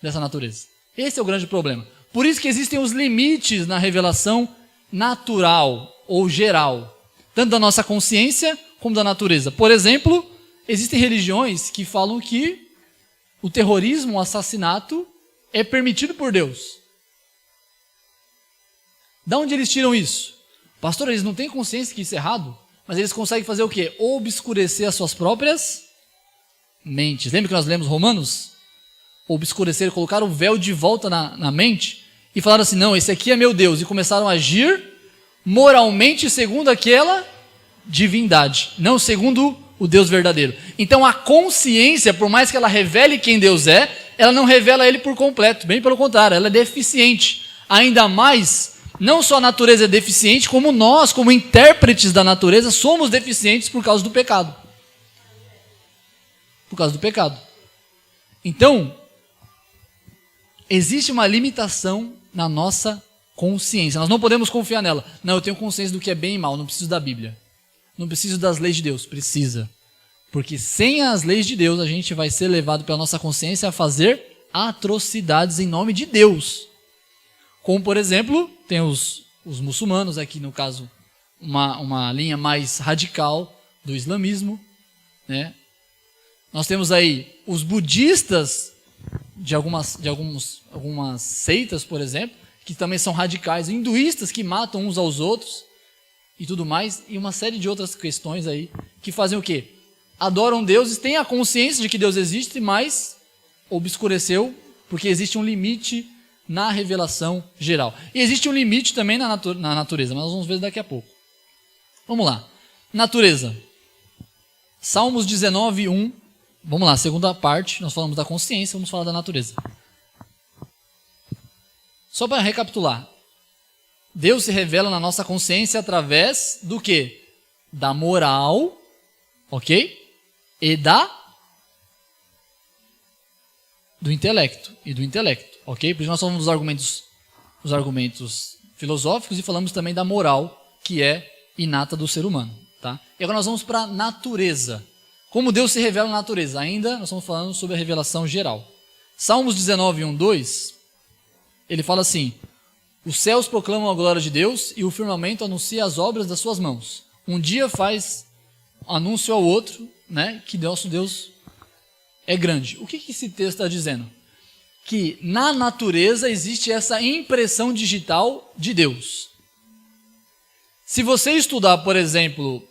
dessa natureza? Esse é o grande problema. Por isso que existem os limites na revelação natural ou geral, tanto da nossa consciência como da natureza. Por exemplo, existem religiões que falam que o terrorismo, o assassinato, é permitido por Deus. Da onde eles tiram isso? Pastor, eles não têm consciência que isso é errado, mas eles conseguem fazer o quê? Obscurecer as suas próprias mentes. Lembra que nós lemos Romanos? Obscurecer, colocar o véu de volta na mente e falaram assim: não, esse aqui é meu Deus, e começaram a agir moralmente segundo aquela divindade, não segundo o Deus verdadeiro. Então a consciência, por mais que ela revele quem Deus é, ela não revela ele por completo, bem pelo contrário, ela é deficiente. Ainda mais, não só a natureza é deficiente, como nós, como intérpretes da natureza, somos deficientes por causa do pecado. Por causa do pecado. Então, existe uma limitação na nossa consciência. Nós não podemos confiar nela. Não, eu tenho consciência do que é bem e mal, não preciso da Bíblia. Não preciso das leis de Deus. Precisa. Porque sem as leis de Deus, a gente vai ser levado pela nossa consciência a fazer atrocidades em nome de Deus. Como, por exemplo, tem os muçulmanos, aqui no caso, uma linha mais radical do islamismo, né? Nós temos aí os budistas de algumas seitas, por exemplo, que também são radicais, hinduístas que matam uns aos outros e tudo mais, e uma série de outras questões aí que fazem o quê? Adoram deuses, têm a consciência de que Deus existe, mas obscureceu, porque existe um limite na revelação geral. E existe um limite também na natureza, mas nós vamos ver daqui a pouco. Vamos lá. Natureza. Salmos 19, 1. Vamos lá, segunda parte, nós falamos da consciência, vamos falar da natureza. Só para recapitular. Deus se revela na nossa consciência através do quê? Da moral, ok? E da do intelecto e do intelecto, ok? Por isso nós falamos dos argumentos filosóficos e falamos também da moral, que é inata do ser humano, tá? E agora nós vamos para a natureza. Como Deus se revela na natureza? Ainda nós estamos falando sobre a revelação geral. Salmos 19, 1, 2, ele fala assim: os céus proclamam a glória de Deus e o firmamento anuncia as obras das suas mãos. Um dia faz anúncio ao outro, né, que nosso Deus é grande. O que esse texto está dizendo? Que na natureza existe essa impressão digital de Deus. Se você estudar, por exemplo,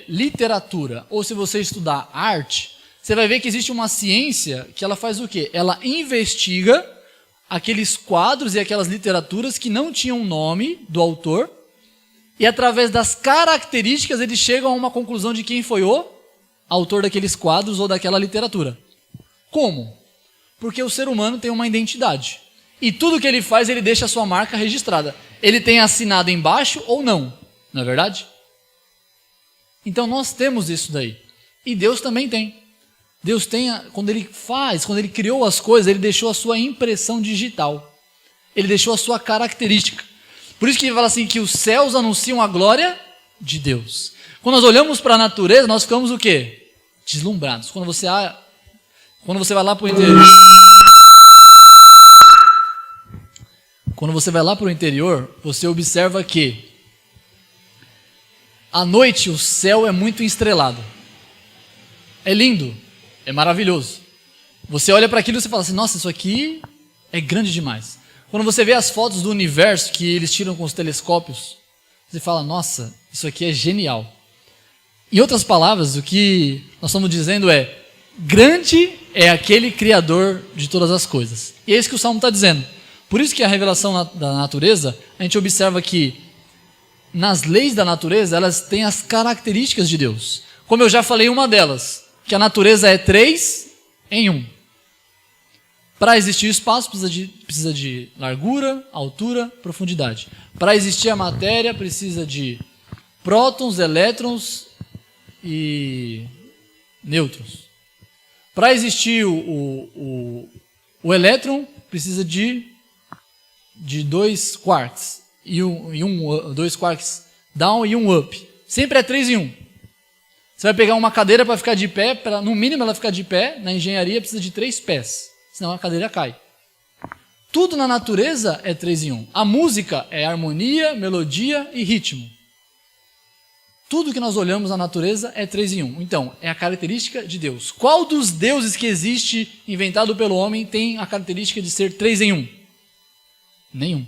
literatura, ou se você estudar arte, você vai ver que existe uma ciência que ela faz o quê? Ela investiga aqueles quadros e aquelas literaturas que não tinham nome do autor, e através das características eles chegam a uma conclusão de quem foi o autor daqueles quadros ou daquela literatura. Como? Porque o ser humano tem uma identidade. E tudo que ele faz, ele deixa a sua marca registrada. Ele tem assinado embaixo ou não. Não é verdade? Então nós temos isso daí. E Deus também tem. Deus tem, quando ele criou as coisas, ele deixou a sua impressão digital. Ele deixou a sua característica. Por isso que ele fala assim, que os céus anunciam a glória de Deus. Quando nós olhamos para a natureza, nós ficamos o quê? Deslumbrados. Quando você vai lá para o interior... Quando você vai lá para o interior, você observa que à noite o céu é muito estrelado. É lindo, é maravilhoso. Você olha para aquilo e você fala assim, nossa, isso aqui é grande demais. Quando você vê as fotos do universo que eles tiram com os telescópios, você fala, nossa, isso aqui é genial. Em outras palavras, o que nós estamos dizendo é, grande é aquele Criador de todas as coisas. E é isso que o Salmo está dizendo. Por isso que a revelação da natureza, a gente observa que nas leis da natureza, elas têm as características de Deus. Como eu já falei, uma delas, que a natureza é 3 em 1. Para existir espaço, precisa de largura, altura, profundidade. Para existir a matéria, precisa de prótons, elétrons e nêutrons. Para existir o elétron, precisa de 2 quarks. Dois quarks down e um up. Sempre é 3 em 1. Você vai pegar uma cadeira para ficar de pé, no mínimo ela ficar de pé, na engenharia precisa de 3 pés. Senão a cadeira cai. Tudo na natureza é 3 em 1. A música é harmonia, melodia e ritmo. Tudo que nós olhamos na natureza é 3 em 1. Então, é a característica de Deus. Qual dos deuses que existe, inventado pelo homem, tem a característica de ser 3 em 1? Nenhum.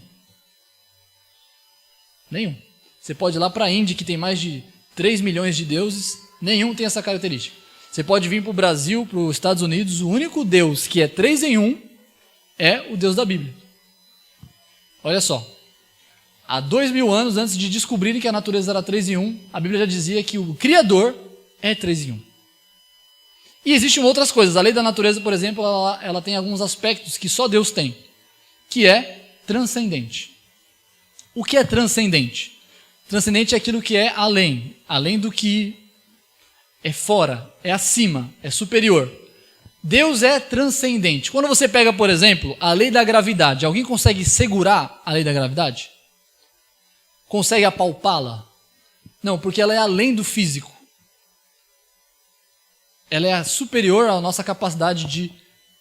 Nenhum. Você pode ir lá para a Índia, que tem mais de 3 milhões de deuses, nenhum tem essa característica. Você pode vir para o Brasil, para os Estados Unidos, o único Deus que é 3 em 1 é o Deus da Bíblia. Olha só. Há 2000 anos, antes de descobrirem que a natureza era 3 em 1, a Bíblia já dizia que o Criador é 3 em 1. E existem outras coisas. A lei da natureza, por exemplo, ela tem alguns aspectos que só Deus tem, que é transcendente. O que é transcendente? Transcendente é aquilo que é além do que é fora, é acima, é superior. Deus é transcendente. Quando você pega, por exemplo, a lei da gravidade, alguém consegue segurar a lei da gravidade? Consegue apalpá-la? Não, porque ela é além do físico. Ela é superior à nossa capacidade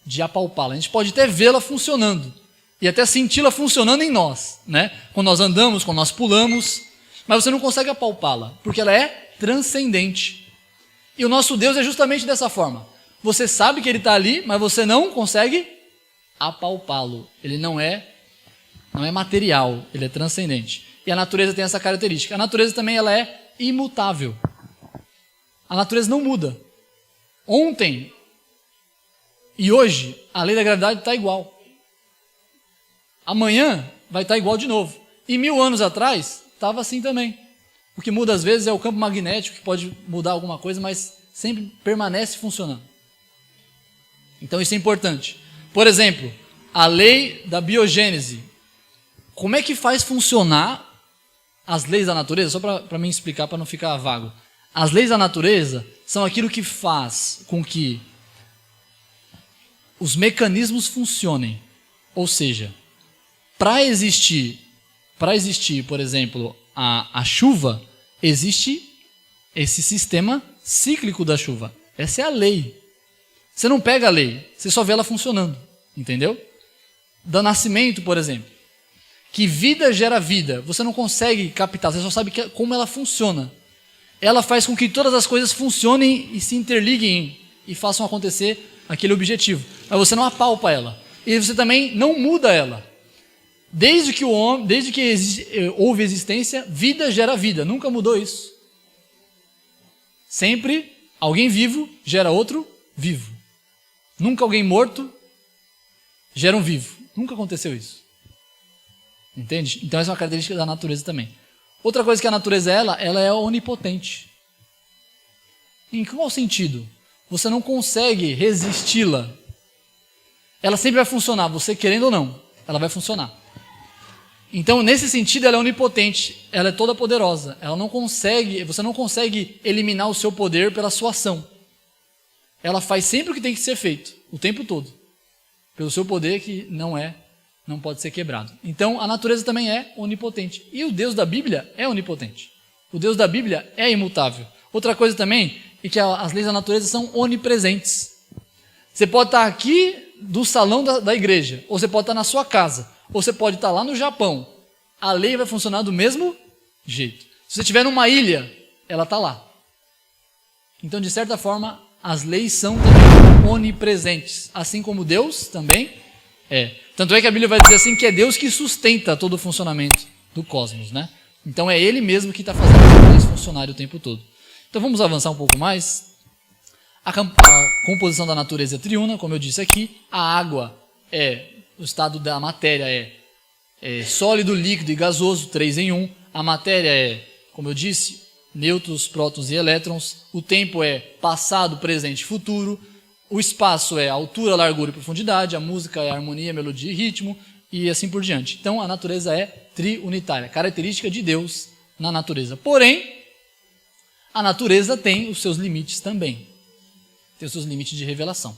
de apalpá-la. A gente pode até vê-la funcionando e até senti-la funcionando em nós, né? Quando nós andamos, quando nós pulamos, mas você não consegue apalpá-la, porque ela é transcendente. E o nosso Deus é justamente dessa forma. Você sabe que Ele está ali, mas você não consegue apalpá-lo. Ele não é material, Ele é transcendente. E a natureza tem essa característica. A natureza também ela é imutável. A natureza não muda. Ontem e hoje, a lei da gravidade está igual. Amanhã vai estar igual de novo. E 1000 anos atrás, estava assim também. O que muda às vezes é o campo magnético, que pode mudar alguma coisa, mas sempre permanece funcionando. Então isso é importante. Por exemplo, a lei da biogênese. Como é que faz funcionar as leis da natureza? Só para mim explicar, para não ficar vago. As leis da natureza são aquilo que faz com que os mecanismos funcionem. Ou seja, para existir, por exemplo, a chuva, existe esse sistema cíclico da chuva. Essa é a lei. Você não pega a lei, você só vê ela funcionando, entendeu? Do nascimento, por exemplo, que vida gera vida, você não consegue captar, você só sabe como ela funciona. Ela faz com que todas as coisas funcionem e se interliguem e façam acontecer aquele objetivo. Mas você não apalpa ela. E você também não muda ela. Desde que houve existência, vida gera vida. Nunca mudou isso. Sempre alguém vivo gera outro vivo. Nunca alguém morto gera um vivo. Nunca aconteceu isso. Entende? Então essa é uma característica da natureza também. Outra coisa que a natureza ela é onipotente. Em qual sentido? Você não consegue resisti-la. Ela sempre vai funcionar, você querendo ou não, ela vai funcionar. Então, nesse sentido, ela é onipotente, ela é toda poderosa. Você não consegue eliminar o seu poder pela sua ação. Ela faz sempre o que tem que ser feito, o tempo todo, pelo seu poder que não pode ser quebrado. Então, a natureza também é onipotente. E o Deus da Bíblia é onipotente. O Deus da Bíblia é imutável. Outra coisa também é que as leis da natureza são onipresentes. Você pode estar aqui do salão da igreja, ou você pode estar na sua casa, ou você pode estar lá no Japão. A lei vai funcionar do mesmo jeito. Se você estiver numa ilha, ela está lá. Então, de certa forma, as leis são também onipresentes, assim como Deus também é. Tanto é que a Bíblia vai dizer assim que é Deus que sustenta todo o funcionamento do cosmos, né? Então é Ele mesmo que está fazendo as leis funcionarem o tempo todo. Então vamos avançar um pouco mais. A composição da natureza é triuna, como eu disse aqui. A água o estado da matéria é sólido, líquido e gasoso, 3 em 1. A matéria é, como eu disse, nêutrons, prótons e elétrons. O tempo é passado, presente e futuro. O espaço é altura, largura e profundidade. A música é harmonia, melodia e ritmo. E assim por diante. Então a natureza é triunitária, característica de Deus na natureza. Porém, a natureza tem os seus limites também. Tem os seus limites de revelação.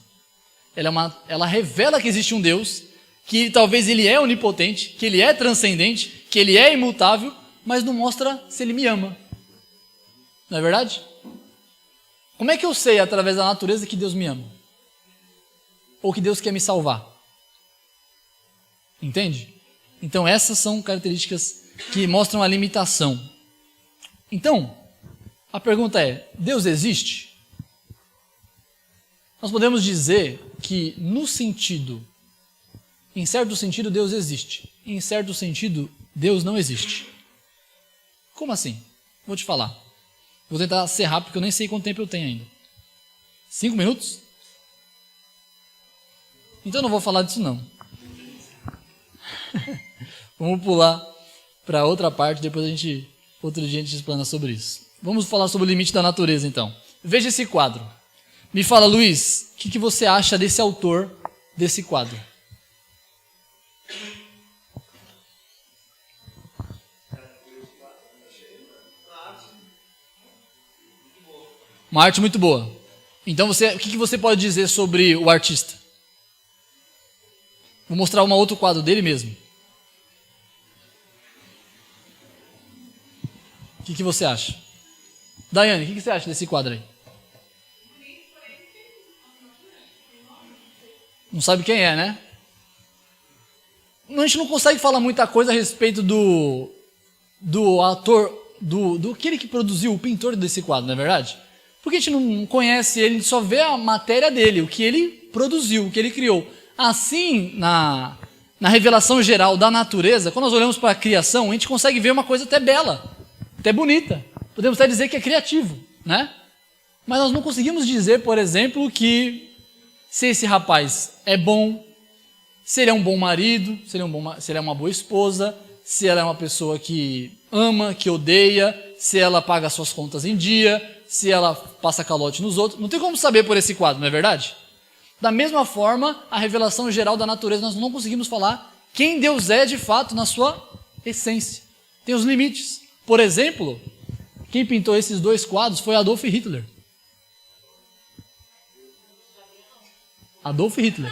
Ela revela que existe um Deus, que talvez ele é onipotente, que ele é transcendente, que ele é imutável, mas não mostra se ele me ama. Não é verdade? Como é que eu sei, através da natureza, que Deus me ama? Ou que Deus quer me salvar? Entende? Então essas são características que mostram a limitação. Então, a pergunta é, Deus existe? Nós podemos dizer que em certo sentido Deus existe, em certo sentido Deus não existe. Como assim? Vou te falar. Vou tentar ser rápido porque eu nem sei quanto tempo eu tenho ainda. 5 minutos? Então eu não vou falar disso não. Vamos pular para outra parte, depois outro dia a gente explana sobre isso. Vamos falar sobre o limite da natureza então. Veja esse quadro. Me fala, Luiz, o que você acha desse autor desse quadro? Uma arte muito boa. Então, o que você pode dizer sobre o artista? Vou mostrar um outro quadro dele mesmo. O que você acha? Daiane, o que você acha desse quadro aí? Não sabe quem é, né? A gente não consegue falar muita coisa a respeito do ator, do aquele que produziu, o pintor desse quadro, não é verdade? Porque a gente não conhece ele, a gente só vê a matéria dele, o que ele produziu, o que ele criou. Assim, na revelação geral da natureza, quando nós olhamos para a criação, a gente consegue ver uma coisa até bela, até bonita. Podemos até dizer que é criativo, né? Mas nós não conseguimos dizer, por exemplo, que se esse rapaz é bom, se ele é um bom marido, se ele é uma boa esposa, se ela é uma pessoa que ama, que odeia, se ela paga suas contas em dia, se ela passa calote nos outros. Não tem como saber por esse quadro, não é verdade? Da mesma forma, a revelação geral da natureza, nós não conseguimos falar quem Deus é de fato na sua essência. Tem os limites. Por exemplo, quem pintou esses 2 quadros foi Adolf Hitler. Adolf Hitler.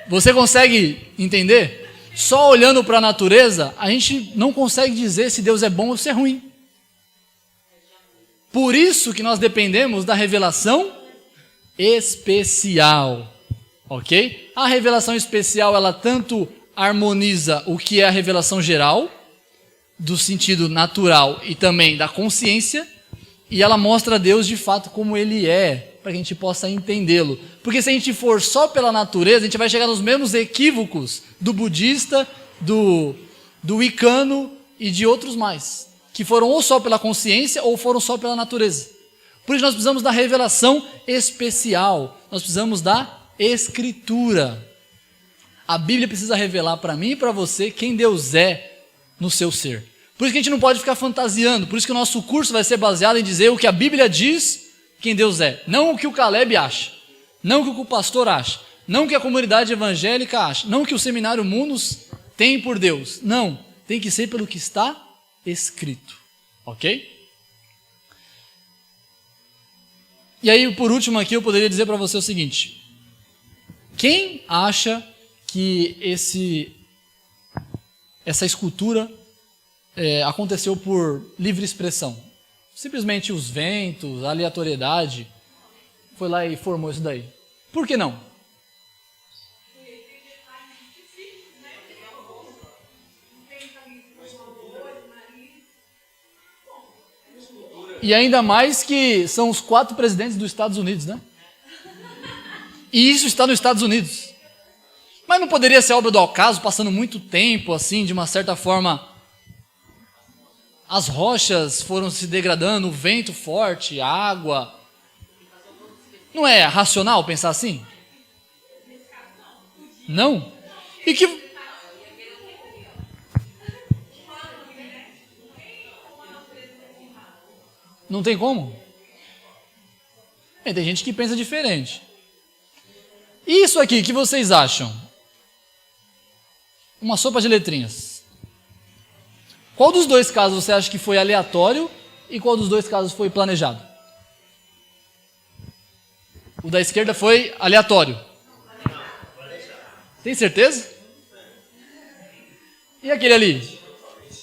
você consegue entender? Só olhando para a natureza, a gente não consegue dizer se Deus é bom ou se é ruim. Por isso que nós dependemos da revelação especial, ok? A revelação especial, ela tanto harmoniza o que é a revelação geral, do sentido natural e também da consciência, e ela mostra Deus de fato como Ele é, para que a gente possa entendê-lo. Porque se a gente for só pela natureza, a gente vai chegar nos mesmos equívocos do budista, do wicano e de outros mais, que foram ou só pela consciência ou foram só pela natureza. Por isso nós precisamos da revelação especial, nós precisamos da Escritura. A Bíblia precisa revelar para mim e para você quem Deus é no seu ser. Por isso que a gente não pode ficar fantasiando, por isso que o nosso curso vai ser baseado em dizer o que a Bíblia diz quem Deus é. Não o que o Caleb acha, não o que o pastor acha, não o que a comunidade evangélica acha, não o que o seminário Munos tem por Deus. Não, tem que ser pelo que está escrito, ok? E aí, por último aqui, eu poderia dizer para você o seguinte: quem acha que essa escultura aconteceu por livre expressão? Simplesmente os ventos, a aleatoriedade, foi lá e formou isso daí. Por que não? E ainda mais que são os 4 presidentes dos Estados Unidos, né? E isso está nos Estados Unidos. Mas não poderia ser obra do acaso, passando muito tempo, assim, de uma certa forma, as rochas foram se degradando, o vento forte, a água. Não é racional pensar assim? Não? E que... Não tem como? Tem gente que pensa diferente. E isso aqui, que vocês acham? Uma sopa de letrinhas. Qual dos dois casos você acha que foi aleatório e qual dos dois casos foi planejado? O da esquerda foi aleatório. Tem certeza? E aquele ali?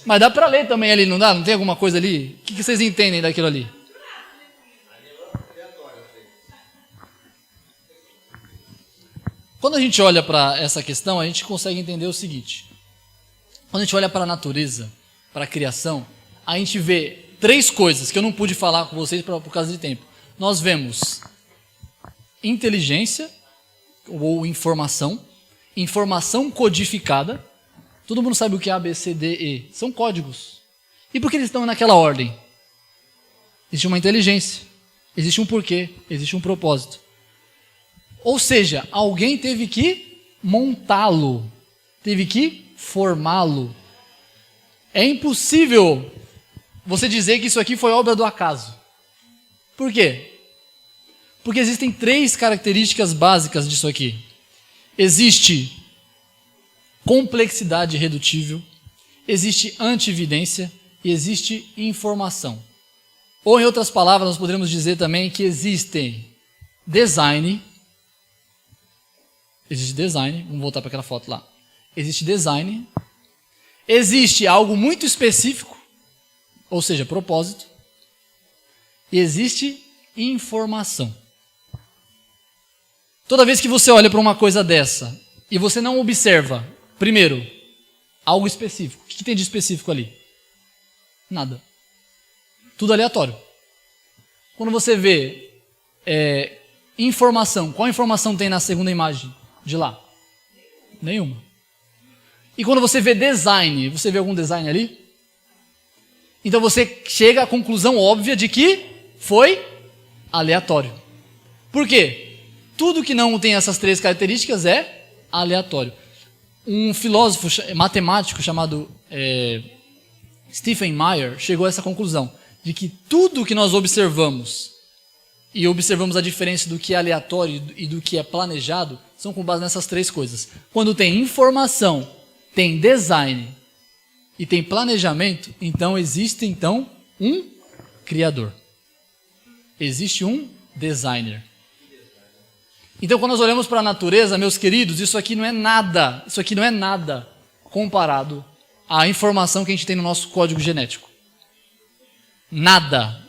Mas dá para ler também ali, não dá? Não tem alguma coisa ali? O que vocês entendem daquilo ali? Quando a gente olha para essa questão, a gente consegue entender o seguinte. Quando a gente olha para a natureza, para a criação, a gente vê 3 coisas que eu não pude falar com vocês por causa de tempo. Nós vemos inteligência ou informação, informação codificada. Todo mundo sabe o que é A, B, C, D, E. São códigos. E por que eles estão naquela ordem? Existe uma inteligência, existe um porquê, existe um propósito. Ou seja, alguém teve que montá-lo, teve que formá-lo. É impossível você dizer que isso aqui foi obra do acaso. Por quê? Porque existem 3 características básicas disso aqui. Existe complexidade irredutível, existe antividência e existe informação. Ou, em outras palavras, nós poderíamos dizer também que existe design, vamos voltar para aquela foto lá. Existe design, existe algo muito específico, ou seja, propósito, e existe informação. Toda vez que você olha para uma coisa dessa e você não observa, primeiro, algo específico. O que tem de específico ali? Nada. Tudo aleatório. Quando você vê informação, qual informação tem na segunda imagem de lá? Nenhuma. E quando você vê design, você vê algum design ali? Então você chega à conclusão óbvia de que foi aleatório. Por quê? Tudo que não tem essas 3 características é aleatório. Um filósofo matemático chamado Stephen Meyer chegou a essa conclusão, de que tudo que nós observamos, e observamos a diferença do que é aleatório e do que é planejado, são com base nessas 3 coisas. Quando tem informação, tem design e tem planejamento, então existe um criador. Existe um designer. Então, quando nós olhamos para a natureza, meus queridos, isso aqui não é nada comparado à informação que a gente tem no nosso código genético. Nada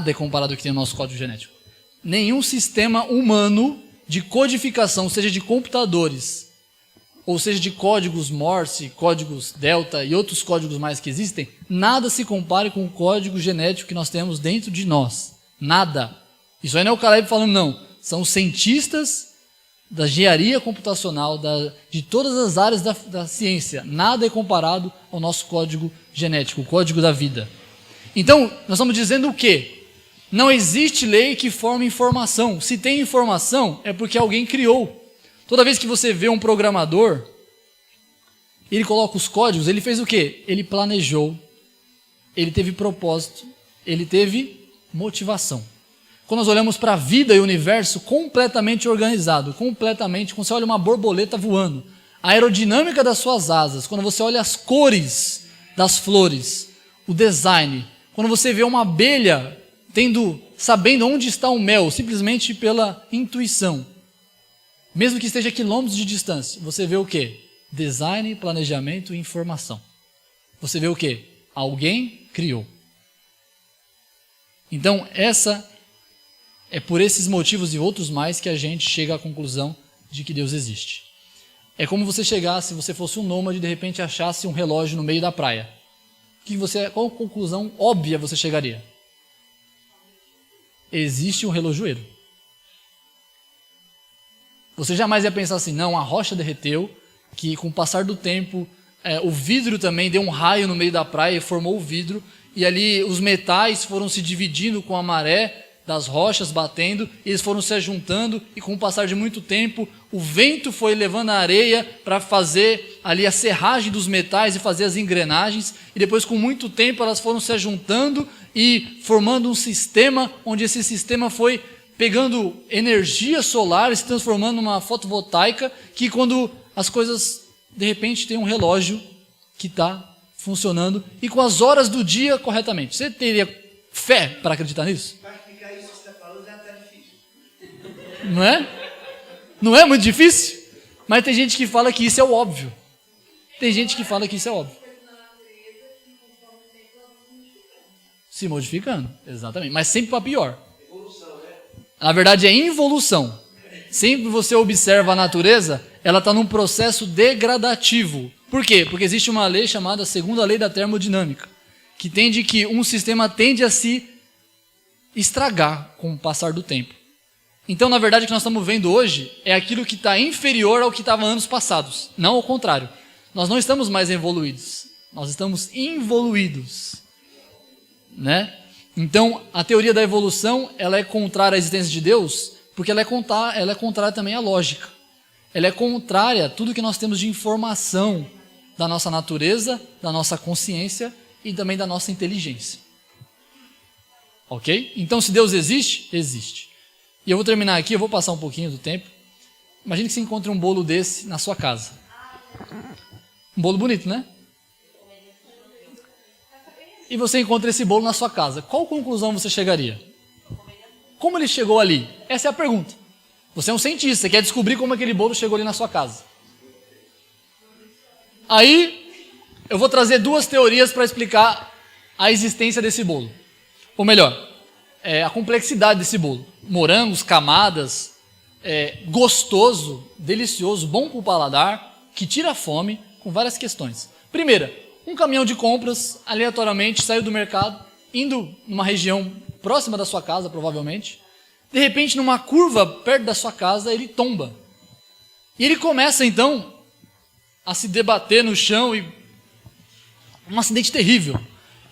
é comparado ao que tem no nosso código genético. Nenhum sistema humano de codificação, seja de computadores, ou seja de códigos Morse, códigos Delta e outros códigos mais que existem, nada se compare com o código genético que nós temos dentro de nós. Nada. Isso aí não é o Caleb falando, não. São os cientistas da engenharia computacional, de todas as áreas da ciência. Nada é comparado ao nosso código genético, o código da vida. Então, nós estamos dizendo o quê? Não existe lei que forme informação. Se tem informação, é porque alguém criou. Toda vez que você vê um programador, ele coloca os códigos, ele fez o quê? Ele planejou, ele teve propósito, ele teve motivação. Quando nós olhamos para a vida e o universo completamente organizado, completamente, quando você olha uma borboleta voando, a aerodinâmica das suas asas, quando você olha as cores das flores, o design, quando você vê uma abelha sabendo onde está o mel, simplesmente pela intuição, mesmo que esteja a quilômetros de distância, você vê o quê? Design, planejamento e informação. Você vê o quê? Alguém criou. Então, é por esses motivos e outros mais que a gente chega à conclusão de que Deus existe. É como você chegasse, se você fosse um nômade e de repente achasse um relógio no meio da praia. Qual conclusão óbvia você chegaria? Existe um relojoeiro. Você jamais ia pensar assim, não, a rocha derreteu, que com o passar do tempo, o vidro também deu um raio no meio da praia e formou o vidro, e ali os metais foram se dividindo com a maré das rochas batendo, e eles foram se juntando, e com o passar de muito tempo, o vento foi levando a areia para fazer ali a serragem dos metais e fazer as engrenagens, e depois com muito tempo elas foram se juntando e formando um sistema, onde esse sistema foi pegando energia solar e se transformando numa fotovoltaica, que quando as coisas, de repente, tem um relógio que está funcionando e com as horas do dia corretamente. Você teria fé para acreditar nisso? Para explicar isso que você está falando já está difícil. Não é? Não é muito difícil? Mas tem gente que fala que isso é o óbvio. Tem gente que fala que isso é óbvio. Se modificando, exatamente. Mas sempre para pior. Na verdade é involução. Sempre você observa a natureza, ela está num processo degradativo. Por quê? Porque existe uma lei chamada segunda lei da termodinâmica, que tende que um sistema tende a se estragar com o passar do tempo. Então, na verdade, o que nós estamos vendo hoje é aquilo que está inferior ao que estava anos passados. Não ao contrário. Nós não estamos mais evoluídos. Nós estamos involuídos. Né? Então, a teoria da evolução, ela é contrária à existência de Deus, porque ela é contrária também à lógica. Ela é contrária a tudo que nós temos de informação da nossa natureza, da nossa consciência e também da nossa inteligência. Ok? Então, se Deus existe, existe. E eu vou terminar aqui, eu vou passar um pouquinho do tempo. Imagine que você encontre um bolo desse na sua casa. Um bolo bonito, né? E você encontra esse bolo na sua casa. Qual conclusão você chegaria? Como ele chegou ali? Essa é a pergunta. Você é um cientista, você quer descobrir como aquele bolo chegou ali na sua casa. Aí, eu vou trazer duas teorias para explicar a existência desse bolo. Ou melhor, a complexidade desse bolo. Morangos, camadas, gostoso, delicioso, bom para o paladar, que tira a fome, com várias questões. Primeira, um caminhão de compras, aleatoriamente, saiu do mercado, indo numa região próxima da sua casa, provavelmente. De repente, numa curva perto da sua casa, ele tomba. E ele começa, então, a se debater no chão e um acidente terrível.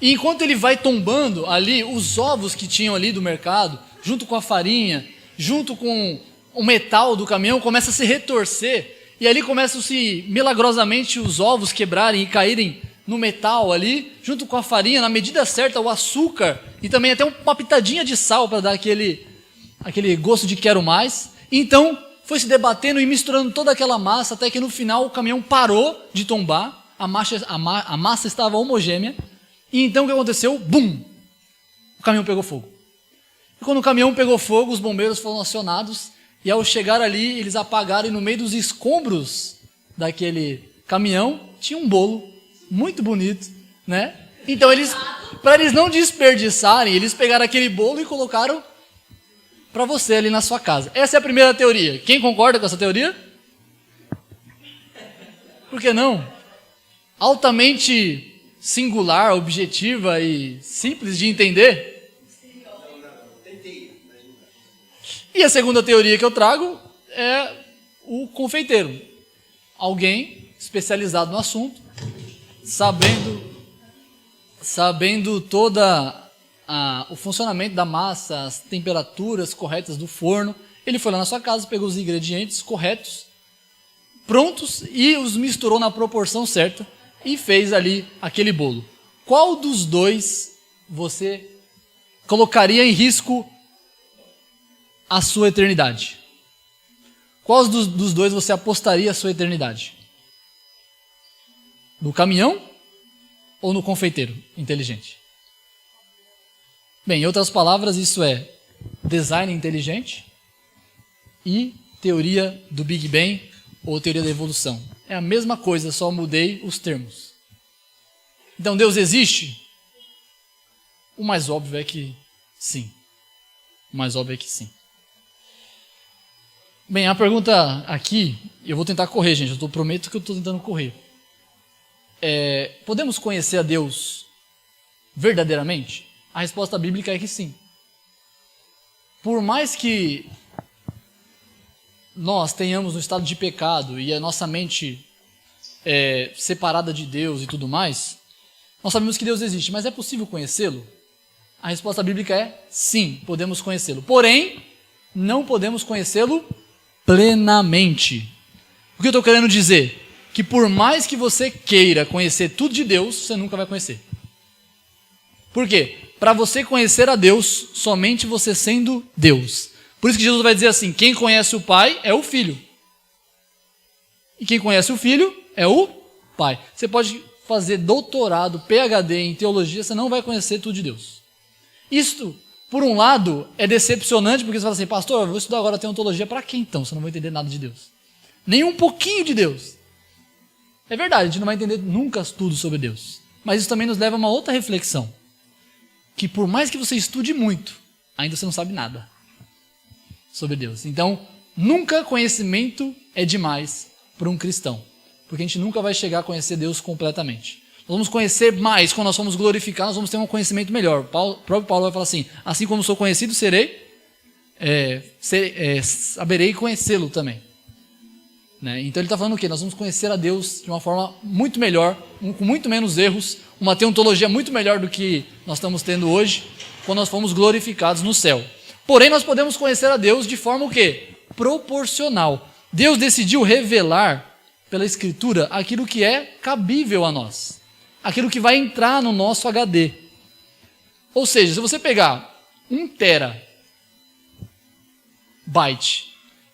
E enquanto ele vai tombando ali, os ovos que tinham ali do mercado, junto com a farinha, junto com o metal do caminhão, começa a se retorcer. E ali começam-se, milagrosamente, os ovos quebrarem e caírem no metal ali, junto com a farinha, na medida certa, o açúcar e também até uma pitadinha de sal para dar aquele gosto de quero mais. Então, foi se debatendo e misturando toda aquela massa, até que no final o caminhão parou de tombar, a massa estava homogênea, e então o que aconteceu? Bum! O caminhão pegou fogo. E quando o caminhão pegou fogo, os bombeiros foram acionados, E ao chegar ali, eles apagaram e no meio dos escombros daquele caminhão tinha um bolo muito bonito, né? Então para eles não desperdiçarem, eles pegaram aquele bolo e colocaram para você ali na sua casa. Essa é a primeira teoria. Quem concorda com essa teoria? Por que não? Altamente singular, objetiva e simples de entender. E a segunda teoria que eu trago é o confeiteiro. Alguém especializado no assunto, sabendo toda o funcionamento da massa, as temperaturas corretas do forno. Ele foi lá na sua casa, pegou os ingredientes corretos, prontos, e os misturou na proporção certa e fez ali aquele bolo. Qual dos dois você colocaria em risco a sua eternidade? Qual dos dois você apostaria a sua eternidade? No caminhão ou no confeiteiro inteligente? Bem, em outras palavras, isso é design inteligente e teoria do Big Bang ou teoria da evolução. É a mesma coisa, só mudei os termos. Então, Deus existe? O mais óbvio é que sim. O mais óbvio é que sim. Bem, a pergunta aqui, eu vou tentar correr, gente, eu prometo que eu estou tentando correr. Podemos conhecer a Deus verdadeiramente? A resposta bíblica é que sim. Por mais que nós tenhamos um estado de pecado e a nossa mente separada de Deus e tudo mais, nós sabemos que Deus existe, mas é possível conhecê-lo? A resposta bíblica é sim, podemos conhecê-lo. Porém, não podemos conhecê-lo plenamente. O que eu estou querendo dizer? Que por mais que você queira conhecer tudo de Deus, você nunca vai conhecer. Por quê? Para você conhecer a Deus, somente você sendo Deus. Por isso que Jesus vai dizer assim, quem conhece o Pai é o Filho. E quem conhece o Filho é o Pai. Você pode fazer doutorado, PhD em teologia, você não vai conhecer tudo de Deus. Isto, por um lado, é decepcionante, porque você fala assim, pastor, eu vou estudar agora teologia, para quê então? Você não vai entender nada de Deus. Nem um pouquinho de Deus. É verdade, a gente não vai entender nunca tudo sobre Deus. Mas isso também nos leva a uma outra reflexão. Que por mais que você estude muito, ainda você não sabe nada sobre Deus. Então, nunca conhecimento é demais para um cristão. Porque a gente nunca vai chegar a conhecer Deus completamente. Nós vamos conhecer mais, quando nós formos glorificar, nós vamos ter um conhecimento melhor. O próprio Paulo vai falar assim, assim como sou conhecido, saberei conhecê-lo também. Né? Então ele está falando o quê? Nós vamos conhecer a Deus de uma forma muito melhor, com muito menos erros, uma teontologia muito melhor do que nós estamos tendo hoje, quando nós formos glorificados no céu. Porém, nós podemos conhecer a Deus de forma o quê? Proporcional. Deus decidiu revelar pela Escritura aquilo que é cabível a nós, aquilo que vai entrar no nosso HD. Ou seja, se você pegar 1 terabyte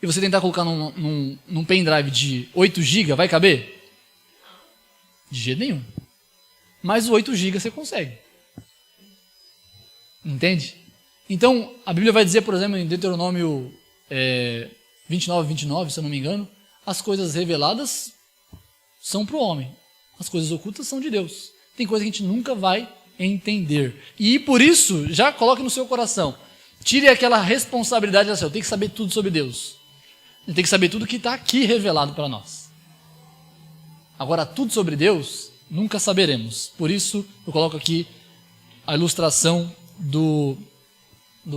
e você tentar colocar num pendrive de 8 GB, vai caber? De jeito nenhum. Mas o 8 GB você consegue. Entende? Então, a Bíblia vai dizer, por exemplo, em Deuteronômio 29, se eu não me engano, as coisas reveladas são para o homem. As coisas ocultas são de Deus. Tem coisa que a gente nunca vai entender. E por isso, já coloque no seu coração. Tire aquela responsabilidade assim, eu tenho que saber tudo sobre Deus. A gente tem que saber tudo que está aqui revelado para nós. Agora, tudo sobre Deus, nunca saberemos. Por isso, eu coloco aqui a ilustração do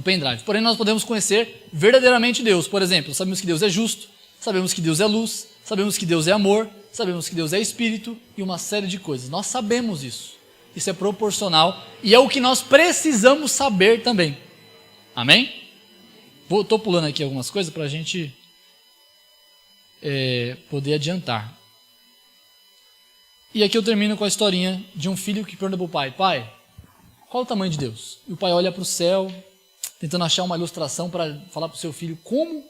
pendrive. Porém, nós podemos conhecer verdadeiramente Deus. Por exemplo, sabemos que Deus é justo, sabemos que Deus é luz, sabemos que Deus é amor, sabemos que Deus é espírito e uma série de coisas. Nós sabemos isso. Isso é proporcional e é o que nós precisamos saber também. Amém? Estou pulando aqui algumas coisas para a gente poder adiantar. E aqui eu termino com a historinha de um filho que pergunta para o pai, pai, qual é o tamanho de Deus? E o pai olha para o céu, tentando achar uma ilustração para falar para o seu filho como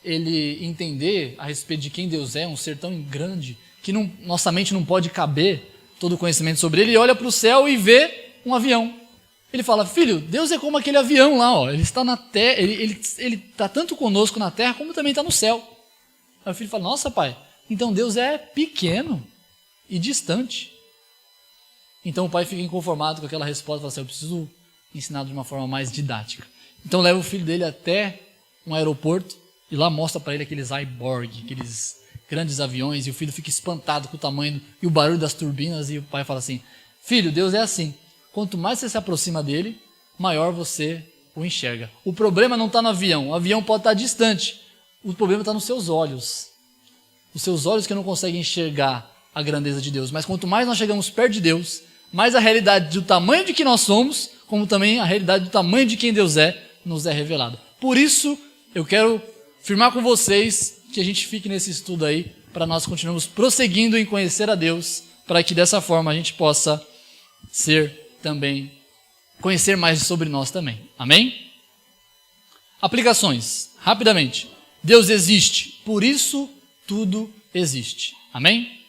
ele entender a respeito de quem Deus é, um ser tão grande, que nossa mente não pode caber todo o conhecimento sobre ele, e olha para o céu e vê um avião. Ele fala, filho, Deus é como aquele avião lá, ó. Ele está na terra, ele está tanto conosco na terra como também está no céu. Aí o filho fala, nossa pai, então Deus é pequeno e distante. Então o pai fica inconformado com aquela resposta e fala assim, eu preciso ensinar de uma forma mais didática. Então leva o filho dele até um aeroporto e lá mostra para ele aqueles iBorg, aqueles grandes aviões, e o filho fica espantado com o tamanho e o barulho das turbinas, e o pai fala assim, filho, Deus é assim, quanto mais você se aproxima dele, maior você o enxerga. O problema não está no avião, o avião pode estar distante, o problema está nos seus olhos. Os seus olhos que não conseguem enxergar a grandeza de Deus, mas quanto mais nós chegamos perto de Deus, mais a realidade do tamanho de que nós somos, como também a realidade do tamanho de quem Deus é, nos é revelada. Por isso, eu quero firmar com vocês que a gente fique nesse estudo aí, para nós continuarmos prosseguindo em conhecer a Deus, para que dessa forma a gente possa conhecer mais sobre nós também. Amém? Aplicações, rapidamente. Deus existe, por isso tudo existe. Amém?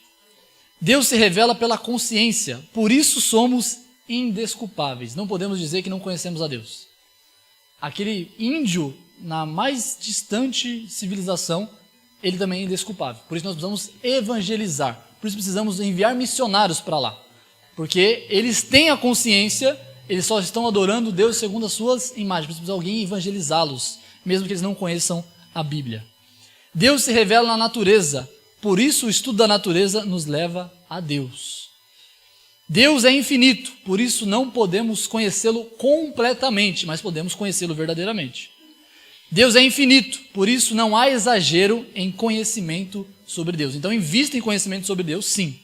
Deus se revela pela consciência, por isso somos indesculpáveis. Não podemos dizer que não conhecemos a Deus. Aquele índio, na mais distante civilização, ele também é indesculpável. Por isso nós precisamos evangelizar. Por isso precisamos enviar missionários para lá. Porque eles têm a consciência, eles só estão adorando Deus segundo as suas imagens. Precisa alguém evangelizá-los, mesmo que eles não conheçam a Bíblia. Deus se revela na natureza. Por isso o estudo da natureza nos leva a Deus. Deus é infinito, por isso não podemos conhecê-lo completamente, mas podemos conhecê-lo verdadeiramente. Deus é infinito, por isso não há exagero em conhecimento sobre Deus. Então, invista em conhecimento sobre Deus, sim.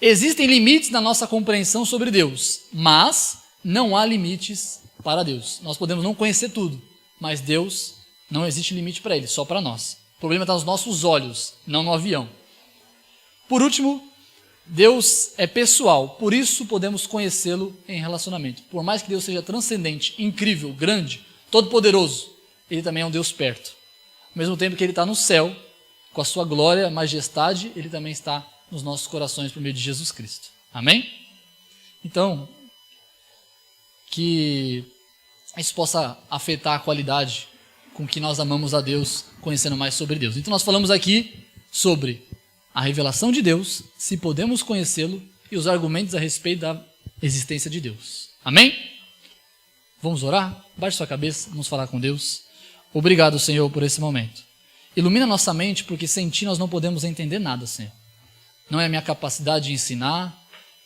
Existem limites na nossa compreensão sobre Deus, mas não há limites para Deus. Nós podemos não conhecer tudo, mas Deus, não existe limite para Ele, só para nós. O problema está nos nossos olhos, não no avião. Por último, Deus é pessoal, por isso podemos conhecê-lo em relacionamento. Por mais que Deus seja transcendente, incrível, grande, todo-poderoso, Ele também é um Deus perto. Ao mesmo tempo que Ele está no céu, com a sua glória, majestade, Ele também está nos nossos corações por meio de Jesus Cristo. Amém? Então, que isso possa afetar a qualidade com que nós amamos a Deus, conhecendo mais sobre Deus. Então nós falamos aqui sobre a revelação de Deus, se podemos conhecê-lo e os argumentos a respeito da existência de Deus. Amém? Vamos orar? Baixe sua cabeça, vamos falar com Deus. Obrigado, Senhor, por esse momento. Ilumina nossa mente, porque sem Ti nós não podemos entender nada, Senhor. Não é a minha capacidade de ensinar,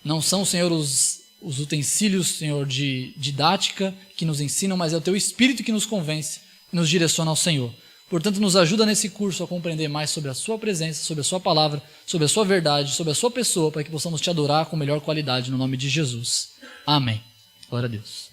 não são, Senhor, os utensílios, Senhor, de didática que nos ensinam, mas é o Teu Espírito que nos convence e nos direciona ao Senhor. Portanto, nos ajuda nesse curso a compreender mais sobre a Sua presença, sobre a Sua palavra, sobre a Sua verdade, sobre a Sua pessoa, para que possamos Te adorar com melhor qualidade, no nome de Jesus. Amém. Glória a Deus.